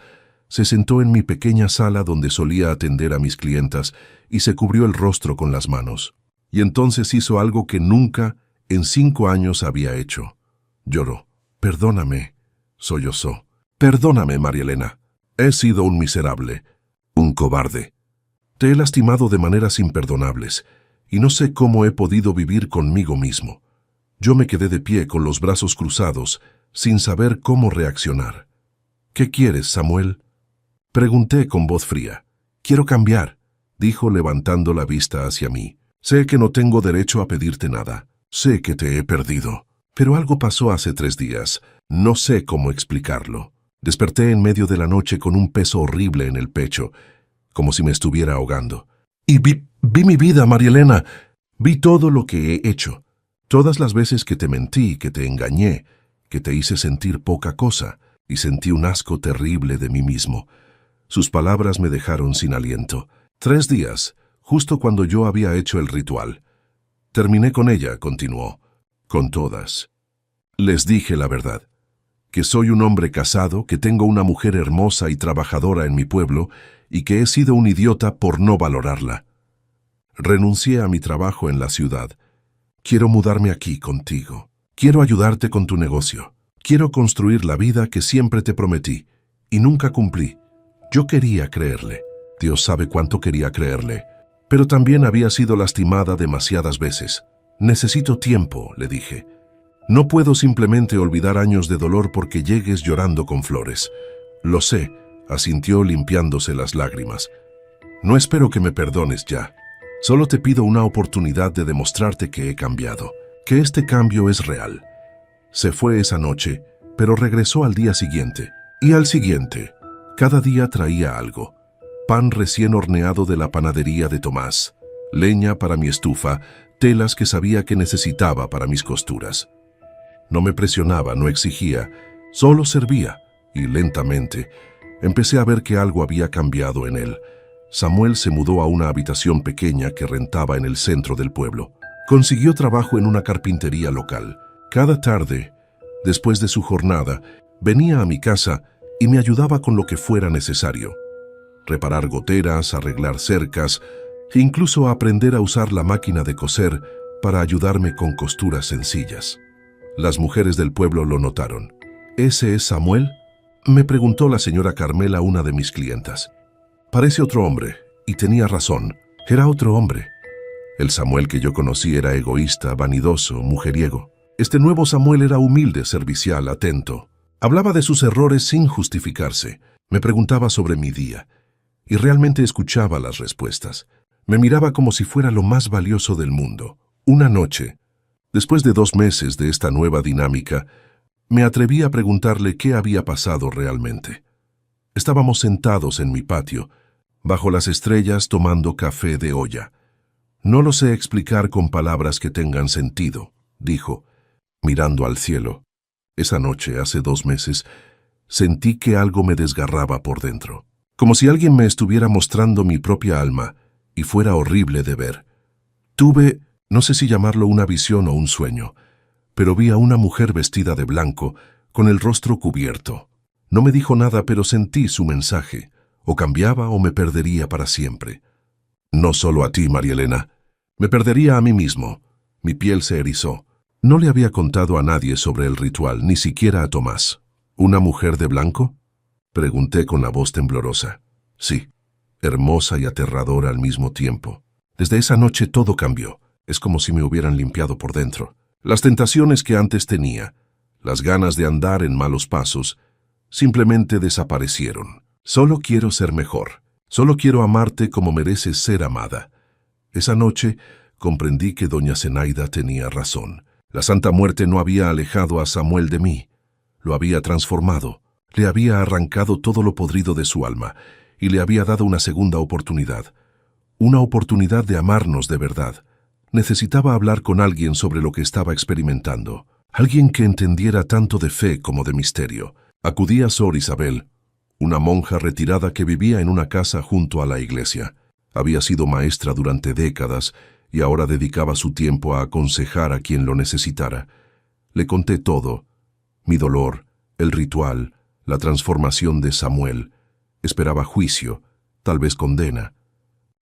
S1: Se sentó en mi pequeña sala donde solía atender a mis clientas y se cubrió el rostro con las manos. Y entonces hizo algo que nunca en 5 años había hecho. Lloró. «Perdóname», sollozó. «Perdóname, María Elena. He sido un miserable, un cobarde. Te he lastimado de maneras imperdonables y no sé cómo he podido vivir conmigo mismo». Yo me quedé de pie con los brazos cruzados, sin saber cómo reaccionar. «¿Qué quieres, Samuel?», pregunté con voz fría. «Quiero cambiar», dijo levantando la vista hacia mí. «Sé que no tengo derecho a pedirte nada. Sé que te he perdido. Pero algo pasó hace 3 días. No sé cómo explicarlo. Desperté en medio de la noche con un peso horrible en el pecho, como si me estuviera ahogando. Y vi mi vida, María Elena. Vi todo lo que he hecho. Todas las veces que te mentí, que te engañé, que te hice sentir poca cosa, y sentí un asco terrible de mí mismo». Sus palabras me dejaron sin aliento. 3 días, justo cuando yo había hecho el ritual. Terminé con ella, continuó. Con todas. Les dije la verdad. Que soy un hombre casado, que tengo una mujer hermosa y trabajadora en mi pueblo, y que he sido un idiota por no valorarla. Renuncié a mi trabajo en la ciudad. Quiero mudarme aquí contigo. Quiero ayudarte con tu negocio. Quiero construir la vida que siempre te prometí, y nunca cumplí. Yo quería creerle. Dios sabe cuánto quería creerle. Pero también había sido lastimada demasiadas veces. «Necesito tiempo», le dije. «No puedo simplemente olvidar años de dolor porque llegues llorando con flores». «Lo sé», asintió limpiándose las lágrimas. «No espero que me perdones ya. Solo te pido una oportunidad de demostrarte que he cambiado, que este cambio es real». Se fue esa noche, pero regresó al día siguiente. Y al siguiente. Cada día traía algo. Pan recién horneado de la panadería de Tomás, leña para mi estufa, telas que sabía que necesitaba para mis costuras. No me presionaba, no exigía, solo servía, y lentamente empecé a ver que algo había cambiado en él. Samuel se mudó a una habitación pequeña que rentaba en el centro del pueblo. Consiguió trabajo en una carpintería local. Cada tarde, después de su jornada, venía a mi casa y me ayudaba con lo que fuera necesario. Reparar goteras, arreglar cercas, e incluso aprender a usar la máquina de coser para ayudarme con costuras sencillas. Las mujeres del pueblo lo notaron. «¿Ese es Samuel?», me preguntó la señora Carmela, una de mis clientas. «Parece otro hombre», y tenía razón, era otro hombre. El Samuel que yo conocí era egoísta, vanidoso, mujeriego. Este nuevo Samuel era humilde, servicial, atento. Hablaba de sus errores sin justificarse. Me preguntaba sobre mi día y realmente escuchaba las respuestas. Me miraba como si fuera lo más valioso del mundo. Una noche, después de 2 meses de esta nueva dinámica, me atreví a preguntarle qué había pasado realmente. Estábamos sentados en mi patio, bajo las estrellas tomando café de olla. No lo sé explicar con palabras que tengan sentido, dijo, mirando al cielo. Esa noche, hace 2 meses, sentí que algo me desgarraba por dentro, como si alguien me estuviera mostrando mi propia alma, y fuera horrible de ver. Tuve, no sé si llamarlo una visión o un sueño, pero vi a una mujer vestida de blanco, con el rostro cubierto. No me dijo nada, pero sentí su mensaje. O cambiaba o me perdería para siempre. No solo a ti, María Elena. Me perdería a mí mismo. Mi piel se erizó. No le había contado a nadie sobre el ritual, ni siquiera a Tomás. ¿Una mujer de blanco? Pregunté con la voz temblorosa. Sí, hermosa y aterradora al mismo tiempo. Desde esa noche todo cambió. Es como si me hubieran limpiado por dentro. Las tentaciones que antes tenía, las ganas de andar en malos pasos, simplemente desaparecieron. Solo quiero ser mejor. Solo quiero amarte como mereces ser amada. Esa noche comprendí que doña Zenaida tenía razón. La Santa Muerte no había alejado a Samuel de mí. Lo había transformado. Le había arrancado todo lo podrido de su alma y le había dado una segunda oportunidad. Una oportunidad de amarnos de verdad. Necesitaba hablar con alguien sobre lo que estaba experimentando. Alguien que entendiera tanto de fe como de misterio. Acudí a Sor Isabel, una monja retirada que vivía en una casa junto a la iglesia. Había sido maestra durante décadas y ahora dedicaba su tiempo a aconsejar a quien lo necesitara. Le conté todo, mi dolor, el ritual, la transformación de Samuel. Esperaba juicio, tal vez condena.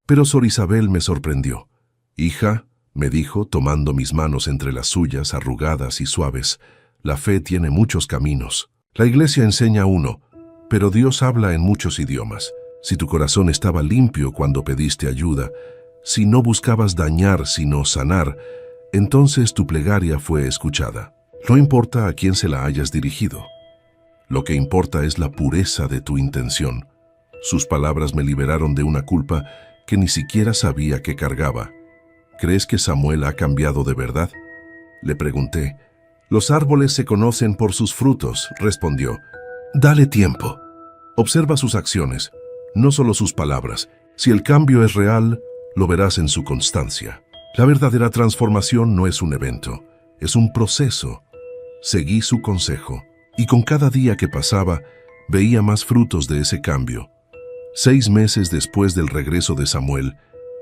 S1: Pero Sor Isabel me sorprendió. «Hija», me dijo, tomando mis manos entre las suyas, arrugadas y suaves, «la fe tiene muchos caminos. La iglesia enseña uno, pero Dios habla en muchos idiomas. Si tu corazón estaba limpio cuando pediste ayuda, si no buscabas dañar sino sanar, entonces tu plegaria fue escuchada. No importa a quién se la hayas dirigido. Lo que importa es la pureza de tu intención». Sus palabras me liberaron de una culpa que ni siquiera sabía que cargaba. «¿Crees que Samuel ha cambiado de verdad?», le pregunté. «Los árboles se conocen por sus frutos», respondió. «Dale tiempo. Observa sus acciones, no solo sus palabras. Si el cambio es real, lo verás en su constancia. La verdadera transformación no es un evento, es un proceso». Seguí su consejo, y con cada día que pasaba, veía más frutos de ese cambio. 6 meses después del regreso de Samuel,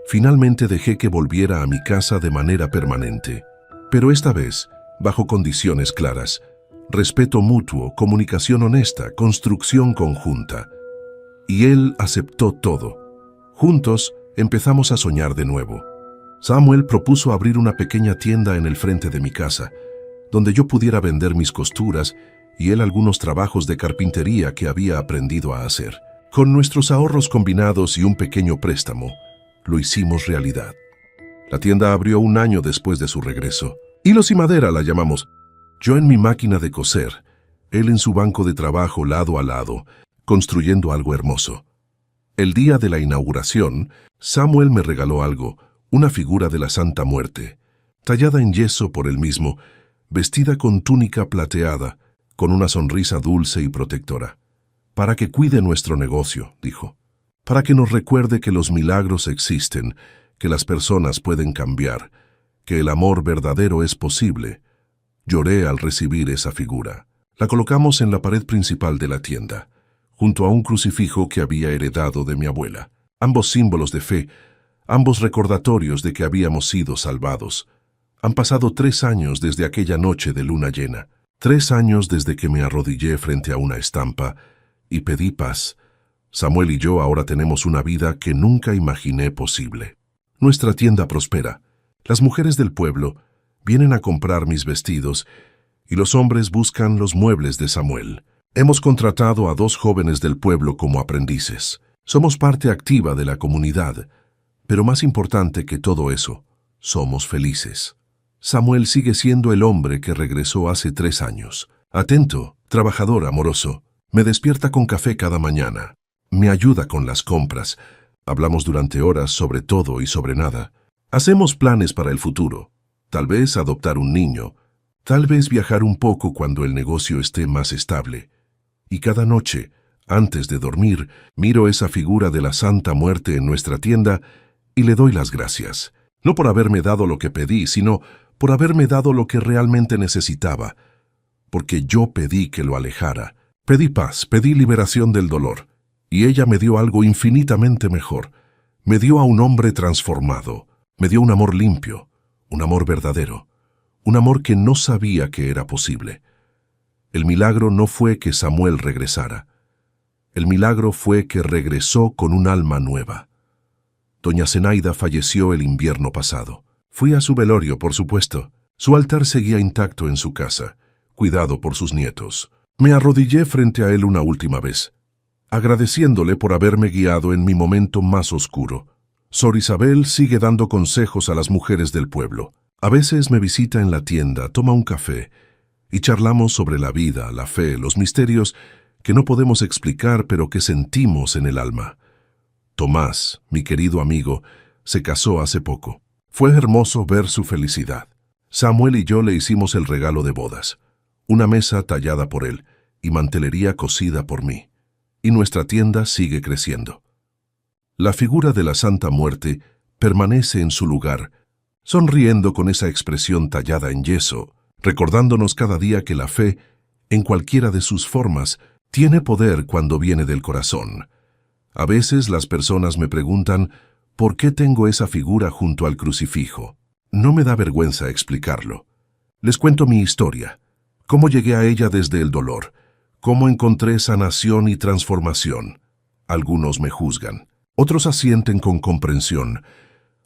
S1: finalmente dejé que volviera a mi casa de manera permanente. Pero esta vez, bajo condiciones claras: respeto mutuo, comunicación honesta, construcción conjunta. Y él aceptó todo. Juntos empezamos a soñar de nuevo. Samuel propuso abrir una pequeña tienda en el frente de mi casa, donde yo pudiera vender mis costuras y él algunos trabajos de carpintería que había aprendido a hacer. Con nuestros ahorros combinados y un pequeño préstamo, lo hicimos realidad. La tienda abrió 1 año después de su regreso. Hilos y madera la llamamos. Yo en mi máquina de coser, él en su banco de trabajo lado a lado, construyendo algo hermoso. El día de la inauguración, Samuel me regaló algo, una figura de la Santa Muerte, tallada en yeso por él mismo, vestida con túnica plateada, con una sonrisa dulce y protectora. «Para que cuide nuestro negocio», dijo. «Para que nos recuerde que los milagros existen, que las personas pueden cambiar, que el amor verdadero es posible». Lloré al recibir esa figura. La colocamos en la pared principal de la tienda, junto a un crucifijo que había heredado de mi abuela. Ambos símbolos de fe, ambos recordatorios de que habíamos sido salvados. Han pasado 3 años desde aquella noche de luna llena. 3 años desde que me arrodillé frente a una estampa y pedí paz. Samuel y yo ahora tenemos una vida que nunca imaginé posible. Nuestra tienda prospera. Las mujeres del pueblo vienen a comprar mis vestidos y los hombres buscan los muebles de Samuel. Hemos contratado a 2 jóvenes del pueblo como aprendices. Somos parte activa de la comunidad, pero más importante que todo eso, somos felices. Samuel sigue siendo el hombre que regresó hace 3 años. Atento, trabajador, amoroso. Me despierta con café cada mañana. Me ayuda con las compras. Hablamos durante horas sobre todo y sobre nada. Hacemos planes para el futuro. Tal vez adoptar un niño. Tal vez viajar un poco cuando el negocio esté más estable. Y cada noche, antes de dormir, miro esa figura de la Santa Muerte en nuestra tienda y le doy las gracias. No por haberme dado lo que pedí, sino por haberme dado lo que realmente necesitaba. Porque yo pedí que lo alejara. Pedí paz, pedí liberación del dolor. Y ella me dio algo infinitamente mejor. Me dio a un hombre transformado. Me dio un amor limpio, un amor verdadero. Un amor que no sabía que era posible. El milagro no fue que Samuel regresara. El milagro fue que regresó con un alma nueva. Doña Zenaida falleció el invierno pasado. Fui a su velorio, por supuesto. Su altar seguía intacto en su casa, cuidado por sus nietos. Me arrodillé frente a él una última vez, agradeciéndole por haberme guiado en mi momento más oscuro. Sor Isabel sigue dando consejos a las mujeres del pueblo. A veces me visita en la tienda, toma un café y charlamos sobre la vida, la fe, los misterios que no podemos explicar pero que sentimos en el alma. Tomás, mi querido amigo, se casó hace poco. Fue hermoso ver su felicidad. Samuel y yo le hicimos el regalo de bodas, una mesa tallada por él y mantelería cosida por mí. Y nuestra tienda sigue creciendo. La figura de la Santa Muerte permanece en su lugar, sonriendo con esa expresión tallada en yeso, recordándonos cada día que la fe, en cualquiera de sus formas, tiene poder cuando viene del corazón. A veces las personas me preguntan, ¿por qué tengo esa figura junto al crucifijo? No me da vergüenza explicarlo. Les cuento mi historia, cómo llegué a ella desde el dolor, cómo encontré sanación y transformación. Algunos me juzgan, otros asienten con comprensión,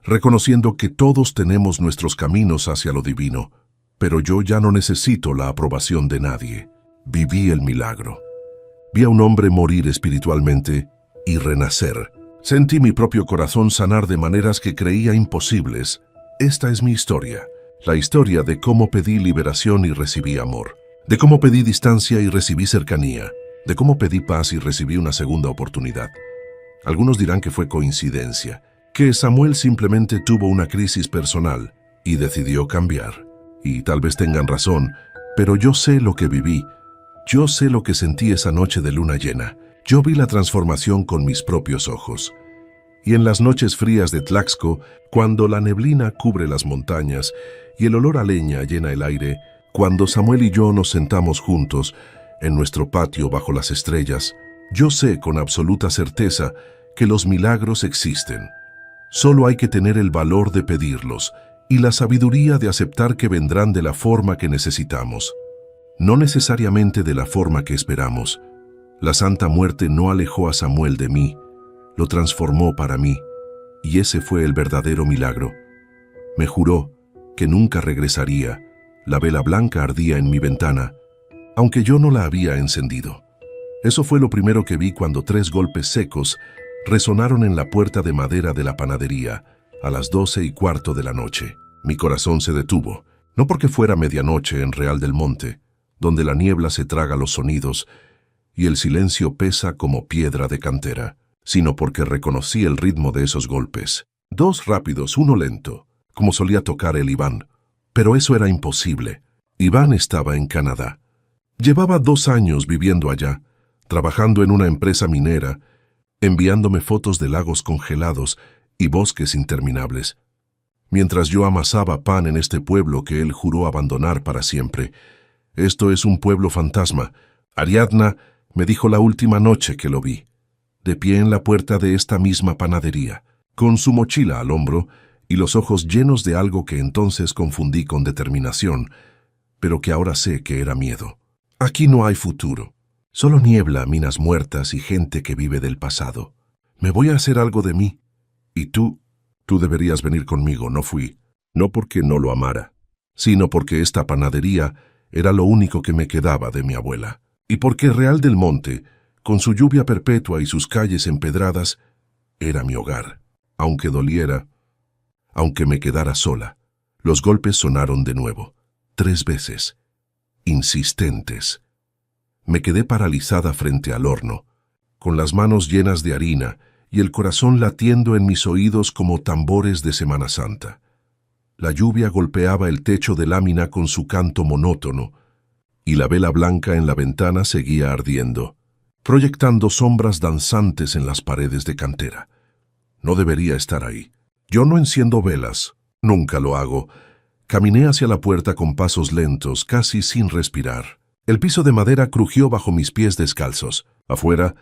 S1: reconociendo que todos tenemos nuestros caminos hacia lo divino, pero yo ya no necesito la aprobación de nadie. Viví el milagro. Vi a un hombre morir espiritualmente y renacer. Sentí mi propio corazón sanar de maneras que creía imposibles. Esta es mi historia, la historia de cómo pedí liberación y recibí amor, de cómo pedí distancia y recibí cercanía, de cómo pedí paz y recibí una segunda oportunidad. Algunos dirán que fue coincidencia, que Samuel simplemente tuvo una crisis personal y decidió cambiar. Y tal vez tengan razón, pero yo sé lo que viví. Yo sé lo que sentí esa noche de luna llena. Yo vi la transformación con mis propios ojos. Y en las noches frías de Tlaxco, cuando la neblina cubre las montañas y el olor a leña llena el aire, cuando Samuel y yo nos sentamos juntos en nuestro patio bajo las estrellas, yo sé con absoluta certeza que los milagros existen. Solo hay que tener el valor de pedirlos y la sabiduría de aceptar que vendrán de la forma que necesitamos, no necesariamente de la forma que esperamos. La Santa Muerte no alejó a Samuel de mí, lo transformó para mí, y ese fue el verdadero milagro. Me juró que nunca regresaría. La vela blanca ardía en mi ventana, aunque yo no la había encendido. Eso fue lo primero que vi cuando 3 golpes secos resonaron en la puerta de madera de la panadería a las 12:15 de la noche. Mi corazón se detuvo, no porque fuera medianoche en Real del Monte, donde la niebla se traga los sonidos y el silencio pesa como piedra de cantera, sino porque reconocí el ritmo de esos golpes. 2 rápidos, 1 lento, como solía tocar el Iván. Pero eso era imposible. Iván estaba en Canadá. Llevaba 2 años viviendo allá, trabajando en una empresa minera, enviándome fotos de lagos congelados y bosques interminables. Mientras yo amasaba pan en este pueblo que él juró abandonar para siempre. Esto es un pueblo fantasma. Ariadna me dijo la última noche que lo vi, de pie en la puerta de esta misma panadería, con su mochila al hombro y los ojos llenos de algo que entonces confundí con determinación, pero que ahora sé que era miedo. Aquí no hay futuro, solo niebla, minas muertas y gente que vive del pasado. Me voy a hacer algo de mí. Y tú deberías venir conmigo. No fui, no porque no lo amara, sino porque esta panadería era lo único que me quedaba de mi abuela. Y porque Real del Monte, con su lluvia perpetua y sus calles empedradas, era mi hogar. Aunque doliera, aunque me quedara sola, los golpes sonaron de nuevo, 3 veces, insistentes. Me quedé paralizada frente al horno, con las manos llenas de harina y el corazón latiendo en mis oídos como tambores de Semana Santa. La lluvia golpeaba el techo de lámina con su canto monótono, y la vela blanca en la ventana seguía ardiendo, proyectando sombras danzantes en las paredes de cantera. No debería estar ahí. Yo no enciendo velas, nunca lo hago. Caminé hacia la puerta con pasos lentos, casi sin respirar. El piso de madera crujió bajo mis pies descalzos. Afuera,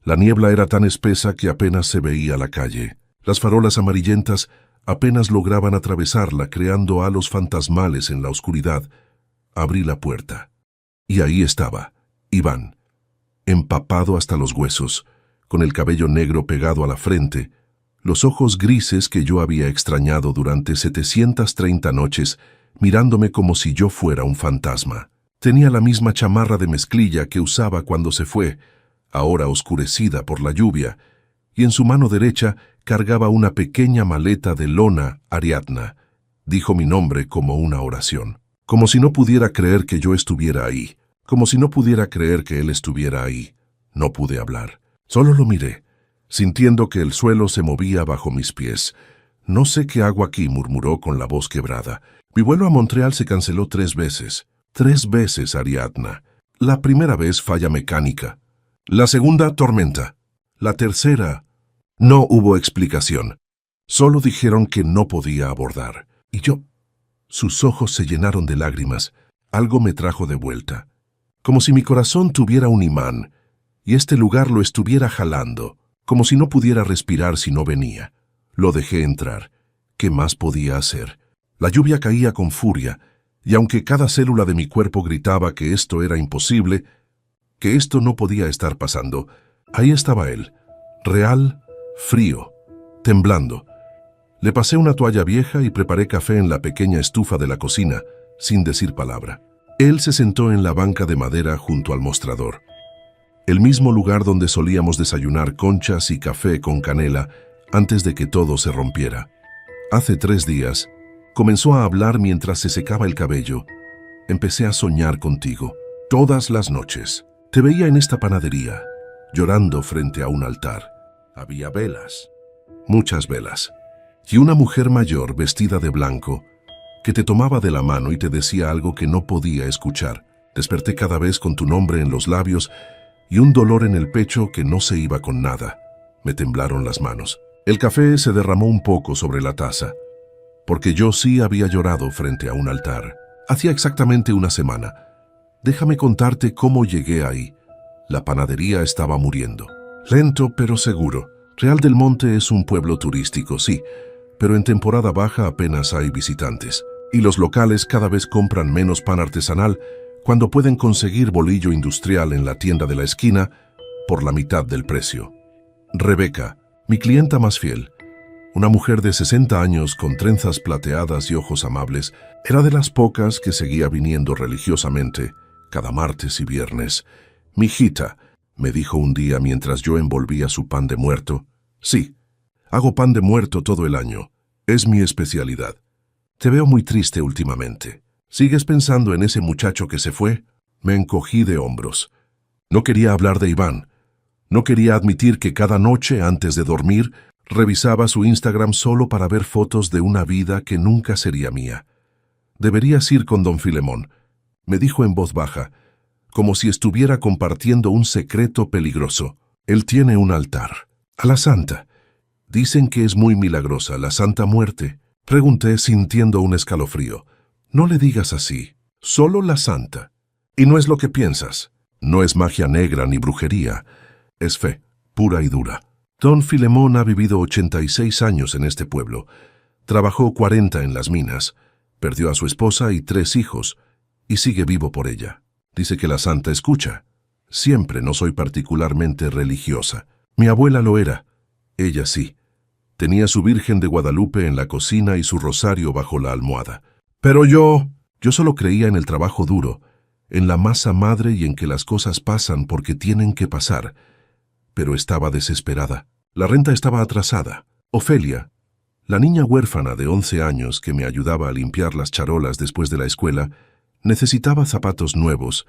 S1: la niebla era tan espesa que apenas se veía la calle. Las farolas amarillentas apenas lograban atravesarla, creando halos fantasmales en la oscuridad. Abrí la puerta. Y ahí estaba, Iván, empapado hasta los huesos, con el cabello negro pegado a la frente, los ojos grises que yo había extrañado durante 730 noches, mirándome como si yo fuera un fantasma. Tenía la misma chamarra de mezclilla que usaba cuando se fue, ahora oscurecida por la lluvia, y en su mano derecha cargaba una pequeña maleta de lona Ariadna. Dijo mi nombre como una oración, como si no pudiera creer que yo estuviera ahí, como si no pudiera creer que él estuviera ahí. No pude hablar, solo lo miré, sintiendo que el suelo se movía bajo mis pies. No sé qué hago aquí, murmuró con la voz quebrada. Mi vuelo a Montreal se canceló 3 veces. 3 veces, Ariadna. La primera vez falla mecánica. La segunda, tormenta. La tercera, no hubo explicación. Solo dijeron que no podía abordar. Y yo... Sus ojos se llenaron de lágrimas. Algo me trajo de vuelta. Como si mi corazón tuviera un imán, y este lugar lo estuviera jalando, como si no pudiera respirar si no venía. Lo dejé entrar. ¿Qué más podía hacer? La lluvia caía con furia, y aunque cada célula de mi cuerpo gritaba que esto era imposible, que esto no podía estar pasando, ahí estaba él, real, frío, temblando. Le pasé una toalla vieja y preparé café en la pequeña estufa de la cocina, sin decir palabra. Él se sentó en la banca de madera junto al mostrador, el mismo lugar donde solíamos desayunar conchas y café con canela antes de que todo se rompiera. Hace 3 días, comenzó a hablar mientras se secaba el cabello. Empecé a soñar contigo, todas las noches. Te veía en esta panadería, llorando frente a un altar. Había velas, muchas velas, y una mujer mayor vestida de blanco que te tomaba de la mano y te decía algo que no podía escuchar. Desperté cada vez con tu nombre en los labios y un dolor en el pecho que no se iba con nada. Me temblaron las manos. El café se derramó un poco sobre la taza, porque yo sí había llorado frente a un altar. Hacía exactamente 1 semana. Déjame contarte cómo llegué ahí. La panadería estaba muriendo. Lento pero seguro. Real del Monte es un pueblo turístico, sí, pero en temporada baja apenas hay visitantes. Y los locales cada vez compran menos pan artesanal cuando pueden conseguir bolillo industrial en la tienda de la esquina por la mitad del precio. Rebeca, mi clienta más fiel, una mujer de 60 años con trenzas plateadas y ojos amables, era de las pocas que seguía viniendo religiosamente cada martes y viernes. «Mijita», me dijo un día mientras yo envolvía su pan de muerto. «Sí, hago pan de muerto todo el año. Es mi especialidad. Te veo muy triste últimamente. ¿Sigues pensando en ese muchacho que se fue?» Me encogí de hombros. No quería hablar de Iván. No quería admitir que cada noche antes de dormir revisaba su Instagram solo para ver fotos de una vida que nunca sería mía. «Deberías ir con don Filemón», me dijo en voz baja, como si estuviera compartiendo un secreto peligroso. «Él tiene un altar. A la Santa. Dicen que es muy milagrosa, la Santa Muerte». Pregunté sintiendo un escalofrío. «No le digas así. Solo la Santa. Y no es lo que piensas. No es magia negra ni brujería. Es fe, pura y dura. Don Filemón ha vivido 86 años en este pueblo. Trabajó 40 en las minas. Perdió a su esposa y 3 hijos. Y sigue vivo por ella. Dice que la Santa escucha. Siempre no soy particularmente religiosa. Mi abuela lo era. Ella sí. Tenía su Virgen de Guadalupe en la cocina y su rosario bajo la almohada. Pero yo solo creía en el trabajo duro, en la masa madre y en que las cosas pasan porque tienen que pasar. Pero estaba desesperada. La renta estaba atrasada. Ofelia, la niña huérfana de 11 años que me ayudaba a limpiar las charolas después de la escuela, necesitaba zapatos nuevos,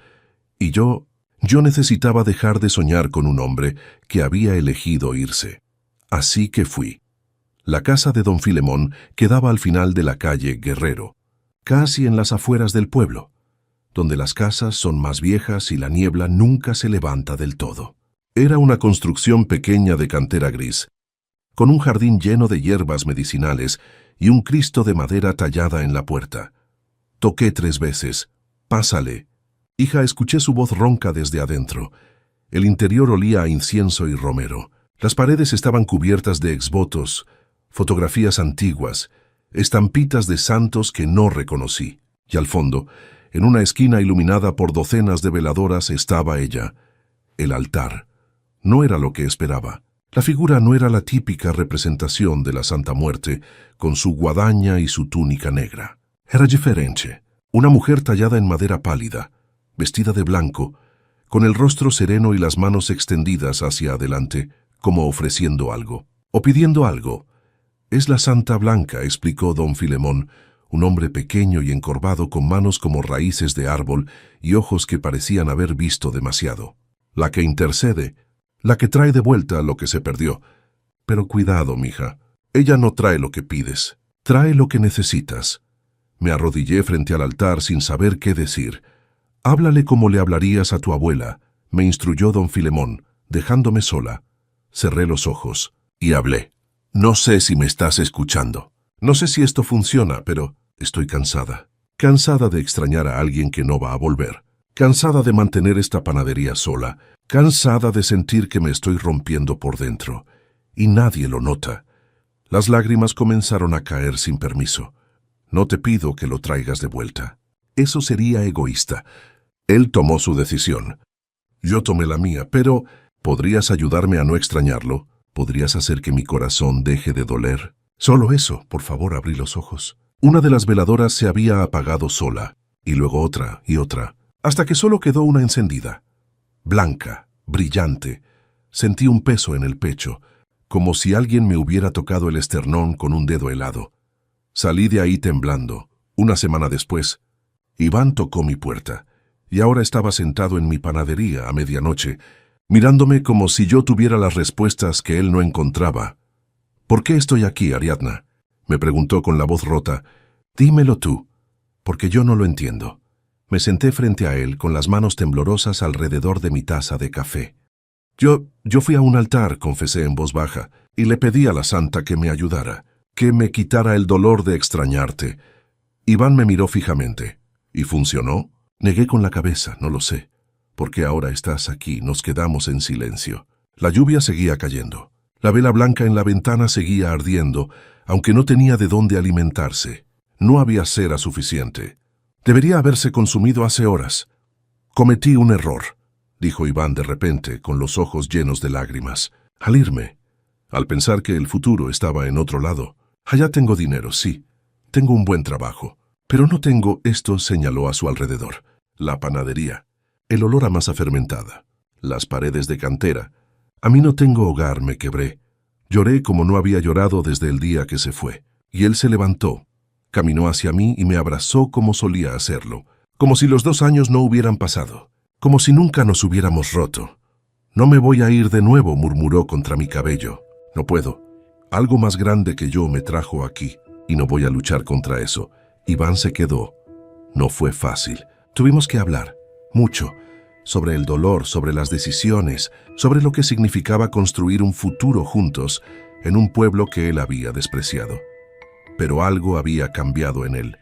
S1: y yo Yo necesitaba dejar de soñar con un hombre que había elegido irse. Así que fui. La casa de don Filemón quedaba al final de la calle Guerrero, casi en las afueras del pueblo, donde las casas son más viejas y la niebla nunca se levanta del todo. Era una construcción pequeña de cantera gris, con un jardín lleno de hierbas medicinales y un Cristo de madera tallada en la puerta. Toqué 3 veces. «Pásale». Hija, escuché su voz ronca desde adentro. El interior olía a incienso y romero. Las paredes estaban cubiertas de exvotos, fotografías antiguas, estampitas de santos que no reconocí. Y al fondo, en una esquina iluminada por docenas de veladoras, estaba ella. El altar. No era lo que esperaba. La figura no era la típica representación de la Santa Muerte, con su guadaña y su túnica negra. Era diferente. Una mujer tallada en madera pálida, vestida de blanco, con el rostro sereno y las manos extendidas hacia adelante, como ofreciendo algo, o pidiendo algo. «Es la Santa Blanca», explicó don Filemón, un hombre pequeño y encorvado con manos como raíces de árbol y ojos que parecían haber visto demasiado. «La que intercede, la que trae de vuelta lo que se perdió. Pero cuidado, mija, ella no trae lo que pides, trae lo que necesitas». Me arrodillé frente al altar sin saber qué decir. «Háblale como le hablarías a tu abuela», me instruyó don Filemón, dejándome sola. Cerré los ojos y hablé. «No sé si me estás escuchando. No sé si esto funciona, pero estoy cansada. Cansada de extrañar a alguien que no va a volver. Cansada de mantener esta panadería sola. Cansada de sentir que me estoy rompiendo por dentro. Y nadie lo nota». Las lágrimas comenzaron a caer sin permiso. «No te pido que lo traigas de vuelta. Eso sería egoísta». Él tomó su decisión. Yo tomé la mía, pero ¿podrías ayudarme a no extrañarlo? ¿Podrías hacer que mi corazón deje de doler? Solo eso, por favor, abrí los ojos. Una de las veladoras se había apagado sola, y luego otra y otra, hasta que solo quedó una encendida. Blanca, brillante. Sentí un peso en el pecho, como si alguien me hubiera tocado el esternón con un dedo helado. Salí de ahí temblando. Una semana después, Iván tocó mi puerta, y ahora estaba sentado en mi panadería a medianoche, mirándome como si yo tuviera las respuestas que él no encontraba. «¿Por qué estoy aquí, Ariadna?», me preguntó con la voz rota. «Dímelo tú, porque yo no lo entiendo». Me senté frente a él con las manos temblorosas alrededor de mi taza de café. Yo fui a un altar», confesé en voz baja, «y le pedí a la santa que me ayudara, que me quitara el dolor de extrañarte». Iván me miró fijamente. «¿Y funcionó?». Negué con la cabeza, «No lo sé. ¿Por qué ahora estás aquí?» Nos quedamos en silencio. La lluvia seguía cayendo. La vela blanca en la ventana seguía ardiendo, aunque no tenía de dónde alimentarse. No había cera suficiente. Debería haberse consumido hace horas. «Cometí un error», dijo Iván de repente, con los ojos llenos de lágrimas. «Al irme, al pensar que el futuro estaba en otro lado. Allá tengo dinero, sí. Tengo un buen trabajo. Pero no tengo esto», señaló a su alrededor. La panadería. El olor a masa fermentada. Las paredes de cantera. A mí no tengo hogar, me quebré. Lloré como no había llorado desde el día que se fue. Y él se levantó. Caminó hacia mí y me abrazó como solía hacerlo. Como si los 2 años no hubieran pasado. Como si nunca nos hubiéramos roto. «No me voy a ir de nuevo», murmuró contra mi cabello. «No puedo. Algo más grande que yo me trajo aquí. Y no voy a luchar contra eso». Iván se quedó. No fue fácil. Tuvimos que hablar. Mucho. Sobre el dolor, sobre las decisiones, sobre lo que significaba construir un futuro juntos en un pueblo que él había despreciado. Pero algo había cambiado en él,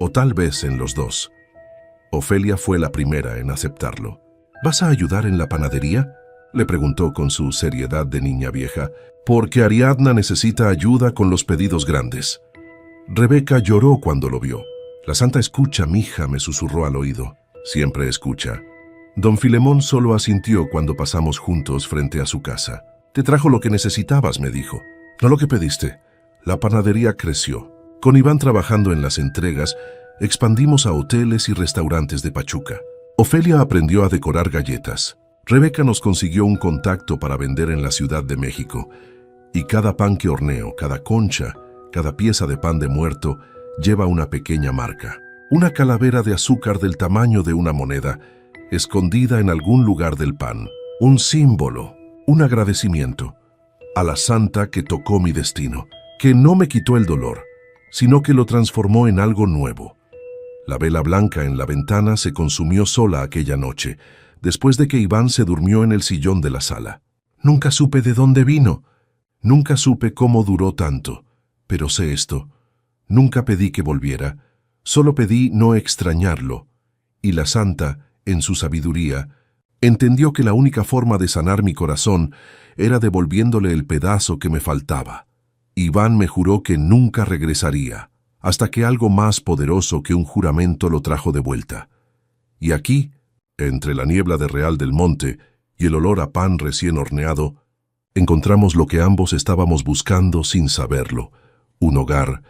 S1: o tal vez en los dos. Ofelia fue la primera en aceptarlo. «¿Vas a ayudar en la panadería?», le preguntó con su seriedad de niña vieja, «porque Ariadna necesita ayuda con los pedidos grandes». Rebeca lloró cuando lo vio. «La santa escucha, mija», me susurró al oído. «Siempre escucha». Don Filemón solo asintió cuando pasamos juntos frente a su casa. «Te trajo lo que necesitabas», me dijo. «No lo que pediste». La panadería creció. Con Iván trabajando en las entregas, expandimos a hoteles y restaurantes de Pachuca. Ofelia aprendió a decorar galletas. Rebeca nos consiguió un contacto para vender en la Ciudad de México. Y cada pan que horneo, cada concha, cada pieza de pan de muerto lleva una pequeña marca. Una calavera de azúcar del tamaño de una moneda escondida en algún lugar del pan. Un símbolo, un agradecimiento a la santa que tocó mi destino, que no me quitó el dolor, sino que lo transformó en algo nuevo. La vela blanca en la ventana se consumió sola aquella noche, después de que Iván se durmió en el sillón de la sala. Nunca supe de dónde vino, nunca supe cómo duró tanto, pero sé esto: nunca pedí que volviera, solo pedí no extrañarlo, y la santa, en su sabiduría, entendió que la única forma de sanar mi corazón era devolviéndole el pedazo que me faltaba. Iván me juró que nunca regresaría, hasta que algo más poderoso que un juramento lo trajo de vuelta. Y aquí, entre la niebla de Real del Monte y el olor a pan recién horneado, encontramos lo que ambos estábamos buscando sin saberlo: un hogar,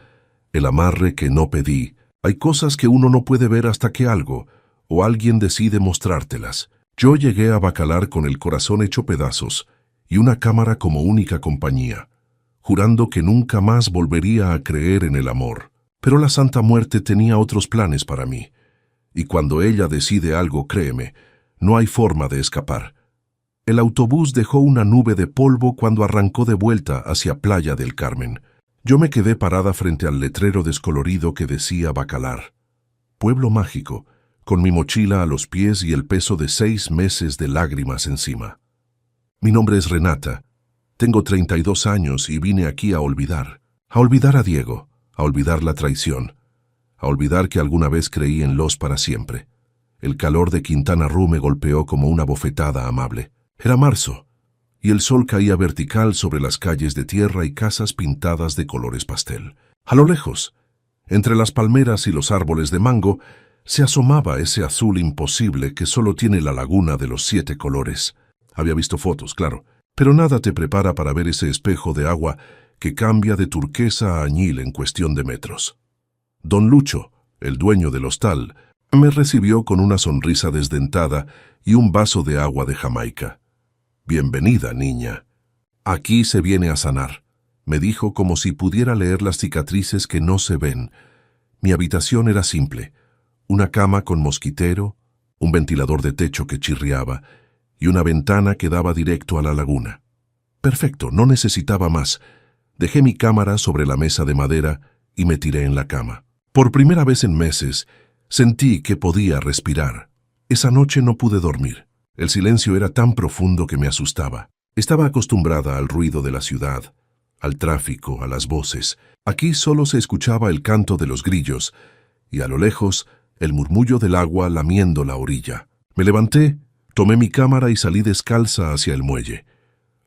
S1: el amarre que no pedí. Hay cosas que uno no puede ver hasta que algo o alguien decide mostrártelas. Yo llegué a Bacalar con el corazón hecho pedazos y una cámara como única compañía, jurando que nunca más volvería a creer en el amor. Pero la Santa Muerte tenía otros planes para mí, y cuando ella decide algo, créeme, no hay forma de escapar. El autobús dejó una nube de polvo cuando arrancó de vuelta hacia Playa del Carmen. Yo me quedé parada frente al letrero descolorido que decía Bacalar, pueblo mágico, con mi mochila a los pies y el peso de 6 meses de lágrimas encima. Mi nombre es Renata, tengo 32 años y vine aquí a olvidar a Diego, a olvidar la traición, a olvidar que alguna vez creí en Los para siempre. El calor de Quintana Roo me golpeó como una bofetada amable. Era marzo, y el sol caía vertical sobre las calles de tierra y casas pintadas de colores pastel. A lo lejos, entre las palmeras y los árboles de mango, se asomaba ese azul imposible que solo tiene la laguna de los 7 colores. Había visto fotos, claro, pero nada te prepara para ver ese espejo de agua que cambia de turquesa a añil en cuestión de metros. Don Lucho, el dueño del hostal, me recibió con una sonrisa desdentada y un vaso de agua de Jamaica. «Bienvenida, niña. Aquí se viene a sanar», me dijo como si pudiera leer las cicatrices que no se ven. Mi habitación era simple: una cama con mosquitero, un ventilador de techo que chirriaba y una ventana que daba directo a la laguna. Perfecto, no necesitaba más. Dejé mi cámara sobre la mesa de madera y me tiré en la cama. Por primera vez en meses, sentí que podía respirar. Esa noche no pude dormir. El silencio era tan profundo que me asustaba. Estaba acostumbrada al ruido de la ciudad, al tráfico, a las voces. Aquí solo se escuchaba el canto de los grillos y a lo lejos el murmullo del agua lamiendo la orilla. Me levanté, tomé mi cámara y salí descalza hacia el muelle.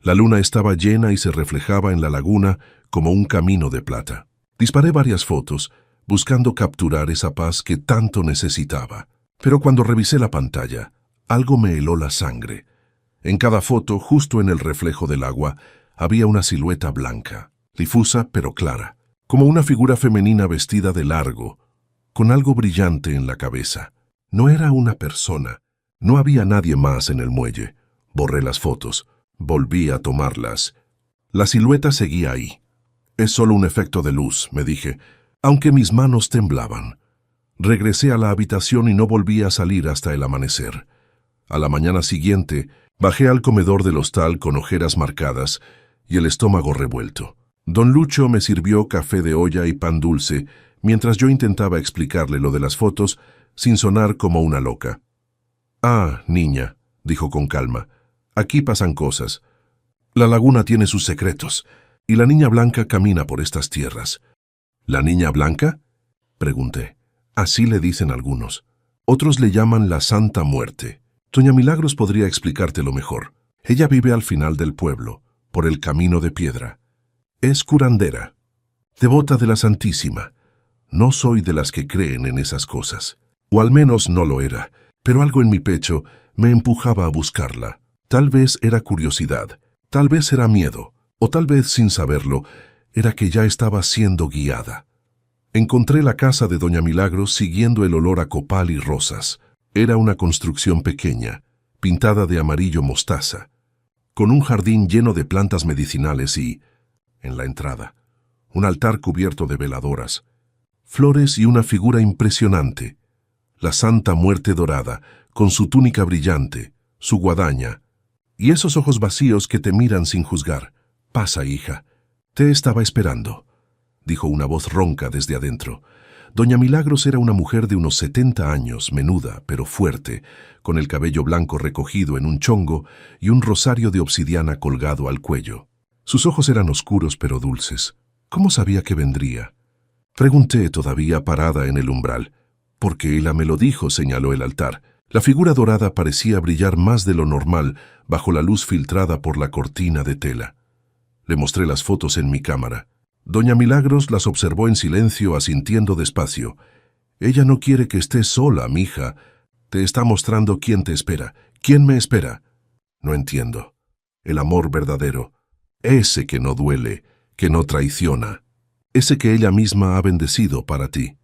S1: La luna estaba llena y se reflejaba en la laguna como un camino de plata. Disparé varias fotos, buscando capturar esa paz que tanto necesitaba. Pero cuando revisé la pantalla, algo me heló la sangre. En cada foto, justo en el reflejo del agua, había una silueta blanca, difusa pero clara, como una figura femenina vestida de largo, con algo brillante en la cabeza. No era una persona, no había nadie más en el muelle. Borré las fotos, volví a tomarlas. La silueta seguía ahí. «Es solo un efecto de luz», me dije, aunque mis manos temblaban. Regresé a la habitación y no volví a salir hasta el amanecer. A la mañana siguiente, bajé al comedor del hostal con ojeras marcadas y el estómago revuelto. Don Lucho me sirvió café de olla y pan dulce, mientras yo intentaba explicarle lo de las fotos sin sonar como una loca. «Ah, niña», dijo con calma, «aquí pasan cosas. La laguna tiene sus secretos, y la niña blanca camina por estas tierras». «¿La niña blanca?», pregunté. «Así le dicen algunos. Otros le llaman la Santa Muerte. Doña Milagros podría explicártelo mejor. Ella vive al final del pueblo, por el camino de piedra. Es curandera, devota de la Santísima. No soy de las que creen en esas cosas, o al menos no lo era, pero algo en mi pecho me empujaba a buscarla. Tal vez era curiosidad, tal vez era miedo, o tal vez, sin saberlo, era que ya estaba siendo guiada. Encontré la casa de Doña Milagros siguiendo el olor a copal y rosas. Era una construcción pequeña, pintada de amarillo mostaza, con un jardín lleno de plantas medicinales y, en la entrada, un altar cubierto de veladoras, flores y una figura impresionante, la Santa Muerte dorada, con su túnica brillante, su guadaña, y esos ojos vacíos que te miran sin juzgar. Pasa, hija. Te estaba esperando, dijo una voz ronca desde adentro. Doña Milagros era una mujer de unos 70 años, menuda, pero fuerte, con el cabello blanco recogido en un chongo y un rosario de obsidiana colgado al cuello. Sus ojos eran oscuros pero dulces. ¿Cómo sabía que vendría? Pregunté, todavía parada en el umbral. Porque ella me lo dijo, señaló el altar. La figura dorada parecía brillar más de lo normal bajo la luz filtrada por la cortina de tela. Le mostré las fotos en mi cámara. Doña Milagros las observó en silencio, asintiendo despacio. Ella no quiere que estés sola, mija. Te está mostrando quién te espera. ¿Quién me espera? No entiendo. El amor verdadero. Ese que no duele, que no traiciona. Ese que ella misma ha bendecido para ti.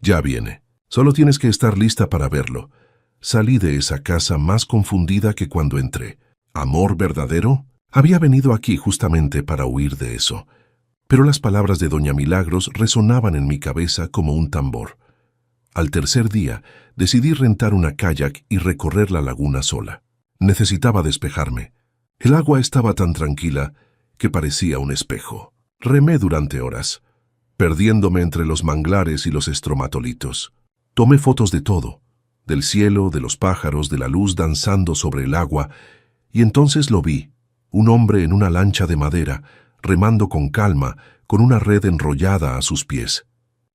S1: Ya viene. Solo tienes que estar lista para verlo. Salí de esa casa más confundida que cuando entré. ¿Amor verdadero? Había venido aquí justamente para huir de eso. Pero las palabras de Doña Milagros resonaban en mi cabeza como un tambor. Al tercer día, decidí rentar una kayak y recorrer la laguna sola. Necesitaba despejarme. El agua estaba tan tranquila que parecía un espejo. Remé durante horas, perdiéndome entre los manglares y los estromatolitos. Tomé fotos de todo, del cielo, de los pájaros, de la luz danzando sobre el agua, y entonces lo vi, un hombre en una lancha de madera, remando con calma, con una red enrollada a sus pies.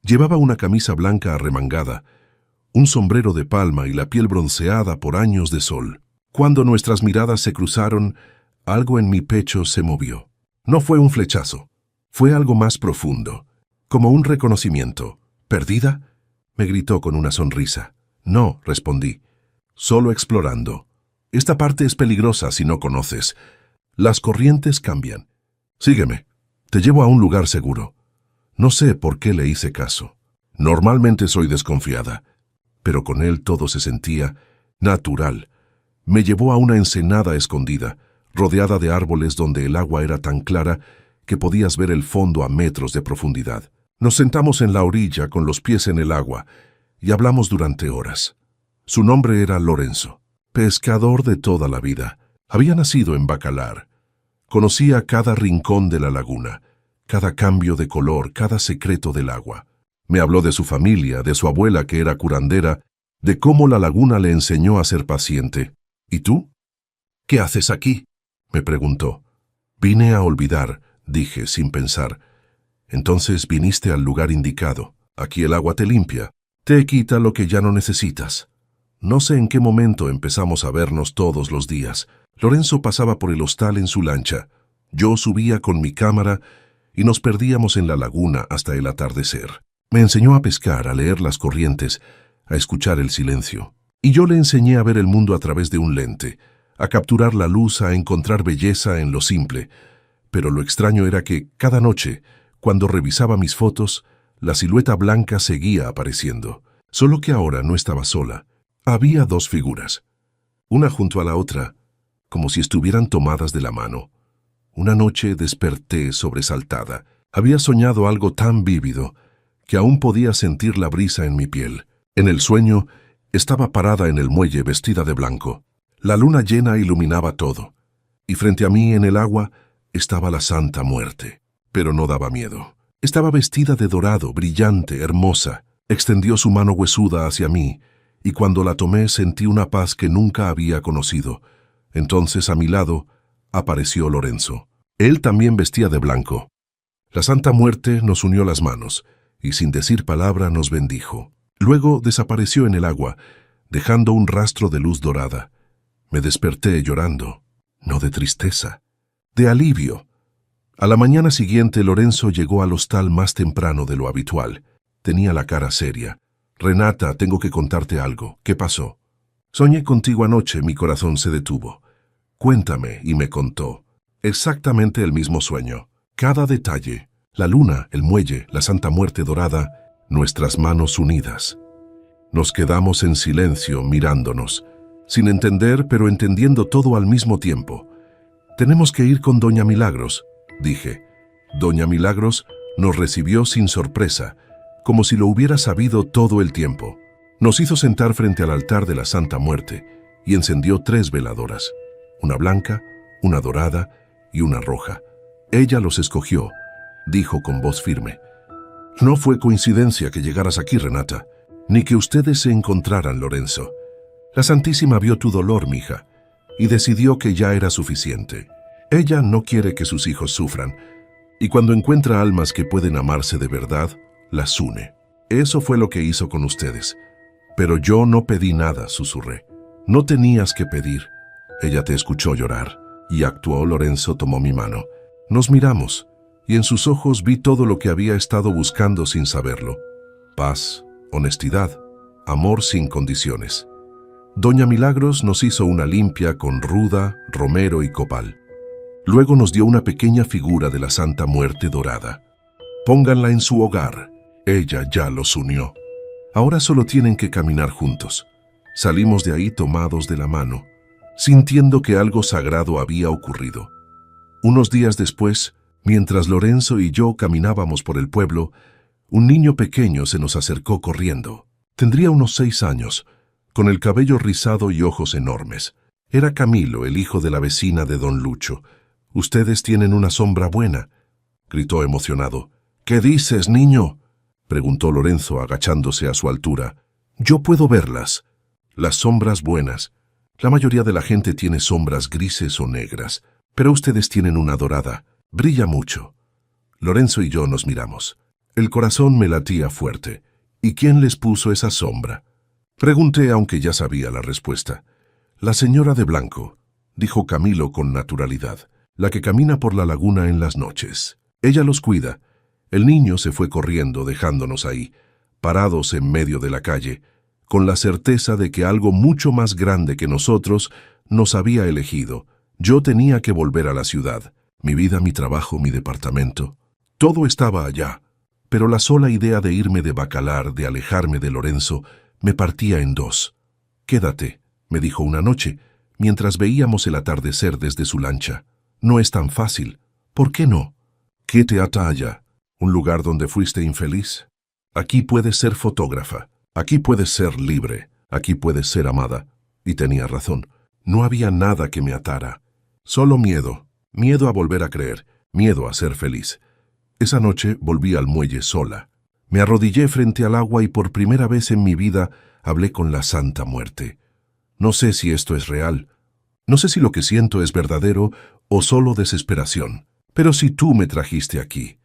S1: Llevaba una camisa blanca arremangada, un sombrero de palma y la piel bronceada por años de sol. Cuando nuestras miradas se cruzaron, algo en mi pecho se movió. No fue un flechazo, fue algo más profundo, como un reconocimiento. ¿Perdida?, me gritó con una sonrisa. No, respondí, solo explorando. Esta parte es peligrosa si no conoces. Las corrientes cambian. Sígueme, te llevo a un lugar seguro. No sé por qué le hice caso. Normalmente soy desconfiada, pero con él todo se sentía natural. Me llevó a una ensenada escondida, rodeada de árboles donde el agua era tan clara que podías ver el fondo a metros de profundidad. Nos sentamos en la orilla con los pies en el agua y hablamos durante horas. Su nombre era Lorenzo, pescador de toda la vida. Había nacido en Bacalar. Conocía cada rincón de la laguna, cada cambio de color, cada secreto del agua. Me habló de su familia, de su abuela que era curandera, de cómo la laguna le enseñó a ser paciente. ¿Y tú? ¿Qué haces aquí?, me preguntó. Vine a olvidar, dije sin pensar. Entonces viniste al lugar indicado. Aquí el agua te limpia, te quita lo que ya no necesitas. No sé en qué momento empezamos a vernos todos los días. Lorenzo pasaba por el hostal en su lancha. Yo subía con mi cámara y nos perdíamos en la laguna hasta el atardecer. Me enseñó a pescar, a leer las corrientes, a escuchar el silencio. Y yo le enseñé a ver el mundo a través de un lente, a capturar la luz, a encontrar belleza en lo simple. Pero lo extraño era que, cada noche, cuando revisaba mis fotos, la silueta blanca seguía apareciendo. Solo que ahora no estaba sola. Había dos figuras, una junto a la otra, como si estuvieran tomadas de la mano. Una noche desperté sobresaltada. Había soñado algo tan vívido que aún podía sentir la brisa en mi piel. En el sueño, estaba parada en el muelle vestida de blanco. La luna llena iluminaba todo, y frente a mí en el agua estaba la Santa Muerte. Pero no daba miedo. Estaba vestida de dorado, brillante, hermosa. Extendió su mano huesuda hacia mí, y cuando la tomé sentí una paz que nunca había conocido. Entonces a mi lado apareció Lorenzo. Él también vestía de blanco. La Santa Muerte nos unió las manos, y sin decir palabra nos bendijo. Luego desapareció en el agua, dejando un rastro de luz dorada. Me desperté llorando, no de tristeza, de alivio. A la mañana siguiente Lorenzo llegó al hostal más temprano de lo habitual. Tenía la cara seria. Renata, tengo que contarte algo. ¿Qué pasó? Soñé contigo anoche, mi corazón se detuvo. Cuéntame, y me contó. Exactamente el mismo sueño. Cada detalle. La luna, el muelle, la Santa Muerte dorada, nuestras manos unidas. Nos quedamos en silencio mirándonos, sin entender pero entendiendo todo al mismo tiempo. Tenemos que ir con Doña Milagros, dije. Doña Milagros nos recibió sin sorpresa, como si lo hubiera sabido todo el tiempo. Nos hizo sentar frente al altar de la Santa Muerte y encendió 3 veladoras, una blanca, una dorada y una roja. Ella los escogió, dijo con voz firme. No fue coincidencia que llegaras aquí, Renata, ni que ustedes se encontraran, Lorenzo. La Santísima vio tu dolor, mija, y decidió que ya era suficiente. Ella no quiere que sus hijos sufran, y cuando encuentra almas que pueden amarse de verdad, las une. Eso fue lo que hizo con ustedes. Pero yo no pedí nada, susurré. No tenías que pedir. Ella te escuchó llorar, y actuó. Lorenzo tomó mi mano. Nos miramos, y en sus ojos vi todo lo que había estado buscando sin saberlo. Paz, honestidad, amor sin condiciones. Doña Milagros nos hizo una limpia con ruda, romero y copal. Luego nos dio una pequeña figura de la Santa Muerte dorada. Pónganla en su hogar. Ella ya los unió. Ahora solo tienen que caminar juntos. Salimos de ahí tomados de la mano, sintiendo que algo sagrado había ocurrido. Unos días después, mientras Lorenzo y yo caminábamos por el pueblo, un niño pequeño se nos acercó corriendo. Tendría unos 6 años, con el cabello rizado y ojos enormes. Era Camilo, el hijo de la vecina de don Lucho. «Ustedes tienen una sombra buena», gritó emocionado. «¿Qué dices, niño?», preguntó Lorenzo agachándose a su altura. «Yo puedo verlas. Las sombras buenas. La mayoría de la gente tiene sombras grises o negras, pero ustedes tienen una dorada. Brilla mucho». Lorenzo y yo nos miramos. El corazón me latía fuerte. «¿Y quién les puso esa sombra?», pregunté, aunque ya sabía la respuesta. «La señora de blanco», dijo Camilo con naturalidad, «la que camina por la laguna en las noches. Ella los cuida». El niño se fue corriendo, dejándonos ahí, parados en medio de la calle, con la certeza de que algo mucho más grande que nosotros nos había elegido. Yo tenía que volver a la ciudad. Mi vida, mi trabajo, mi departamento. Todo estaba allá. Pero la sola idea de irme de Bacalar, de alejarme de Lorenzo, me partía en 2. «Quédate», me dijo una noche, mientras veíamos el atardecer desde su lancha. «No es tan fácil». «¿Por qué no?». «¿Qué te ata allá? ¿Un lugar donde fuiste infeliz? Aquí puedes ser fotógrafa, aquí puedes ser libre, aquí puedes ser amada». Y tenía razón. No había nada que me atara. Solo miedo. Miedo a volver a creer. Miedo a ser feliz. Esa noche volví al muelle sola. Me arrodillé frente al agua y por primera vez en mi vida hablé con la Santa Muerte. No sé si esto es real. No sé si lo que siento es verdadero o solo desesperación. Pero si tú me trajiste aquí,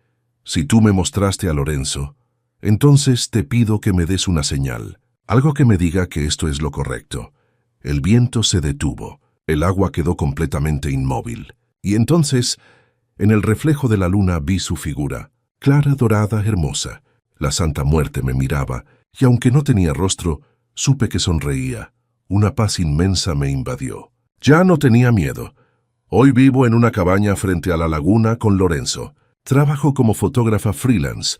S1: si tú me mostraste a Lorenzo, entonces te pido que me des una señal, algo que me diga que esto es lo correcto. El viento se detuvo, el agua quedó completamente inmóvil, y entonces, en el reflejo de la luna vi su figura, clara, dorada, hermosa. La Santa Muerte me miraba, y aunque no tenía rostro, supe que sonreía. Una paz inmensa me invadió. Ya no tenía miedo. Hoy vivo en una cabaña frente a la laguna con Lorenzo. Trabajo como fotógrafa freelance,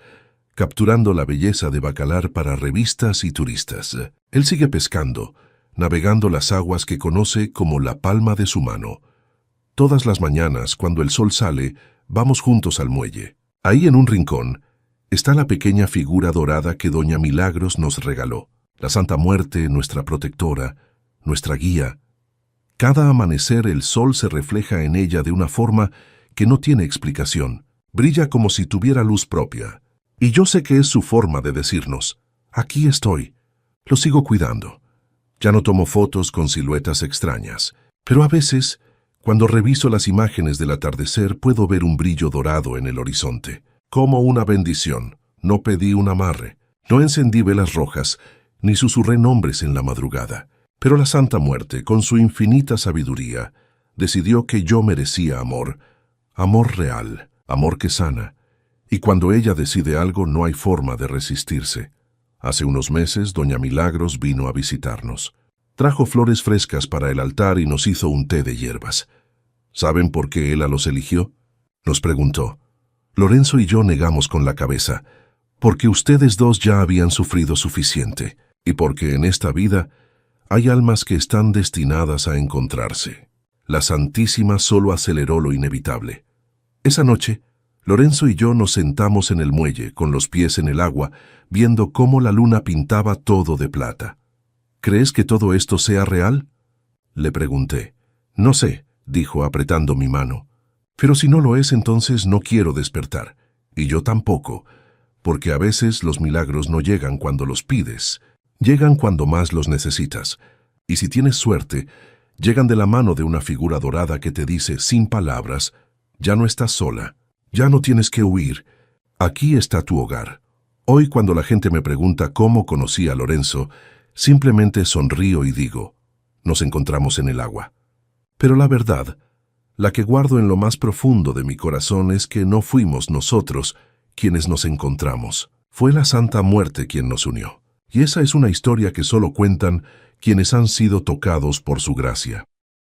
S1: capturando la belleza de Bacalar para revistas y turistas. Él sigue pescando, navegando las aguas que conoce como la palma de su mano. Todas las mañanas, cuando el sol sale, vamos juntos al muelle. Ahí en un rincón está la pequeña figura dorada que Doña Milagros nos regaló. La Santa Muerte, nuestra protectora, nuestra guía. Cada amanecer el sol se refleja en ella de una forma que no tiene explicación. Brilla como si tuviera luz propia. Y yo sé que es su forma de decirnos, aquí estoy, lo sigo cuidando. Ya no tomo fotos con siluetas extrañas, pero a veces, cuando reviso las imágenes del atardecer, puedo ver un brillo dorado en el horizonte. Como una bendición. No pedí un amarre, no encendí velas rojas, ni susurré nombres en la madrugada. Pero la Santa Muerte, con su infinita sabiduría, decidió que yo merecía amor, amor real. Amor que sana, y cuando ella decide algo no hay forma de resistirse. Hace unos meses Doña Milagros vino a visitarnos. Trajo flores frescas para el altar y nos hizo un té de hierbas. ¿Saben por qué ella los eligió?, nos preguntó. Lorenzo y yo negamos con la cabeza, porque ustedes dos ya habían sufrido suficiente, y porque en esta vida hay almas que están destinadas a encontrarse. La Santísima solo aceleró lo inevitable. Esa noche, Lorenzo y yo nos sentamos en el muelle, con los pies en el agua, viendo cómo la luna pintaba todo de plata. ¿Crees que todo esto sea real?, le pregunté. No sé, dijo apretando mi mano. Pero si no lo es, entonces no quiero despertar. Y yo tampoco, porque a veces los milagros no llegan cuando los pides, llegan cuando más los necesitas. Y si tienes suerte, llegan de la mano de una figura dorada que te dice sin palabras: ya no estás sola, ya no tienes que huir, aquí está tu hogar. Hoy, cuando la gente me pregunta cómo conocí a Lorenzo, simplemente sonrío y digo: nos encontramos en el agua. Pero la verdad, la que guardo en lo más profundo de mi corazón, es que no fuimos nosotros quienes nos encontramos. Fue la Santa Muerte quien nos unió. Y esa es una historia que solo cuentan quienes han sido tocados por su gracia.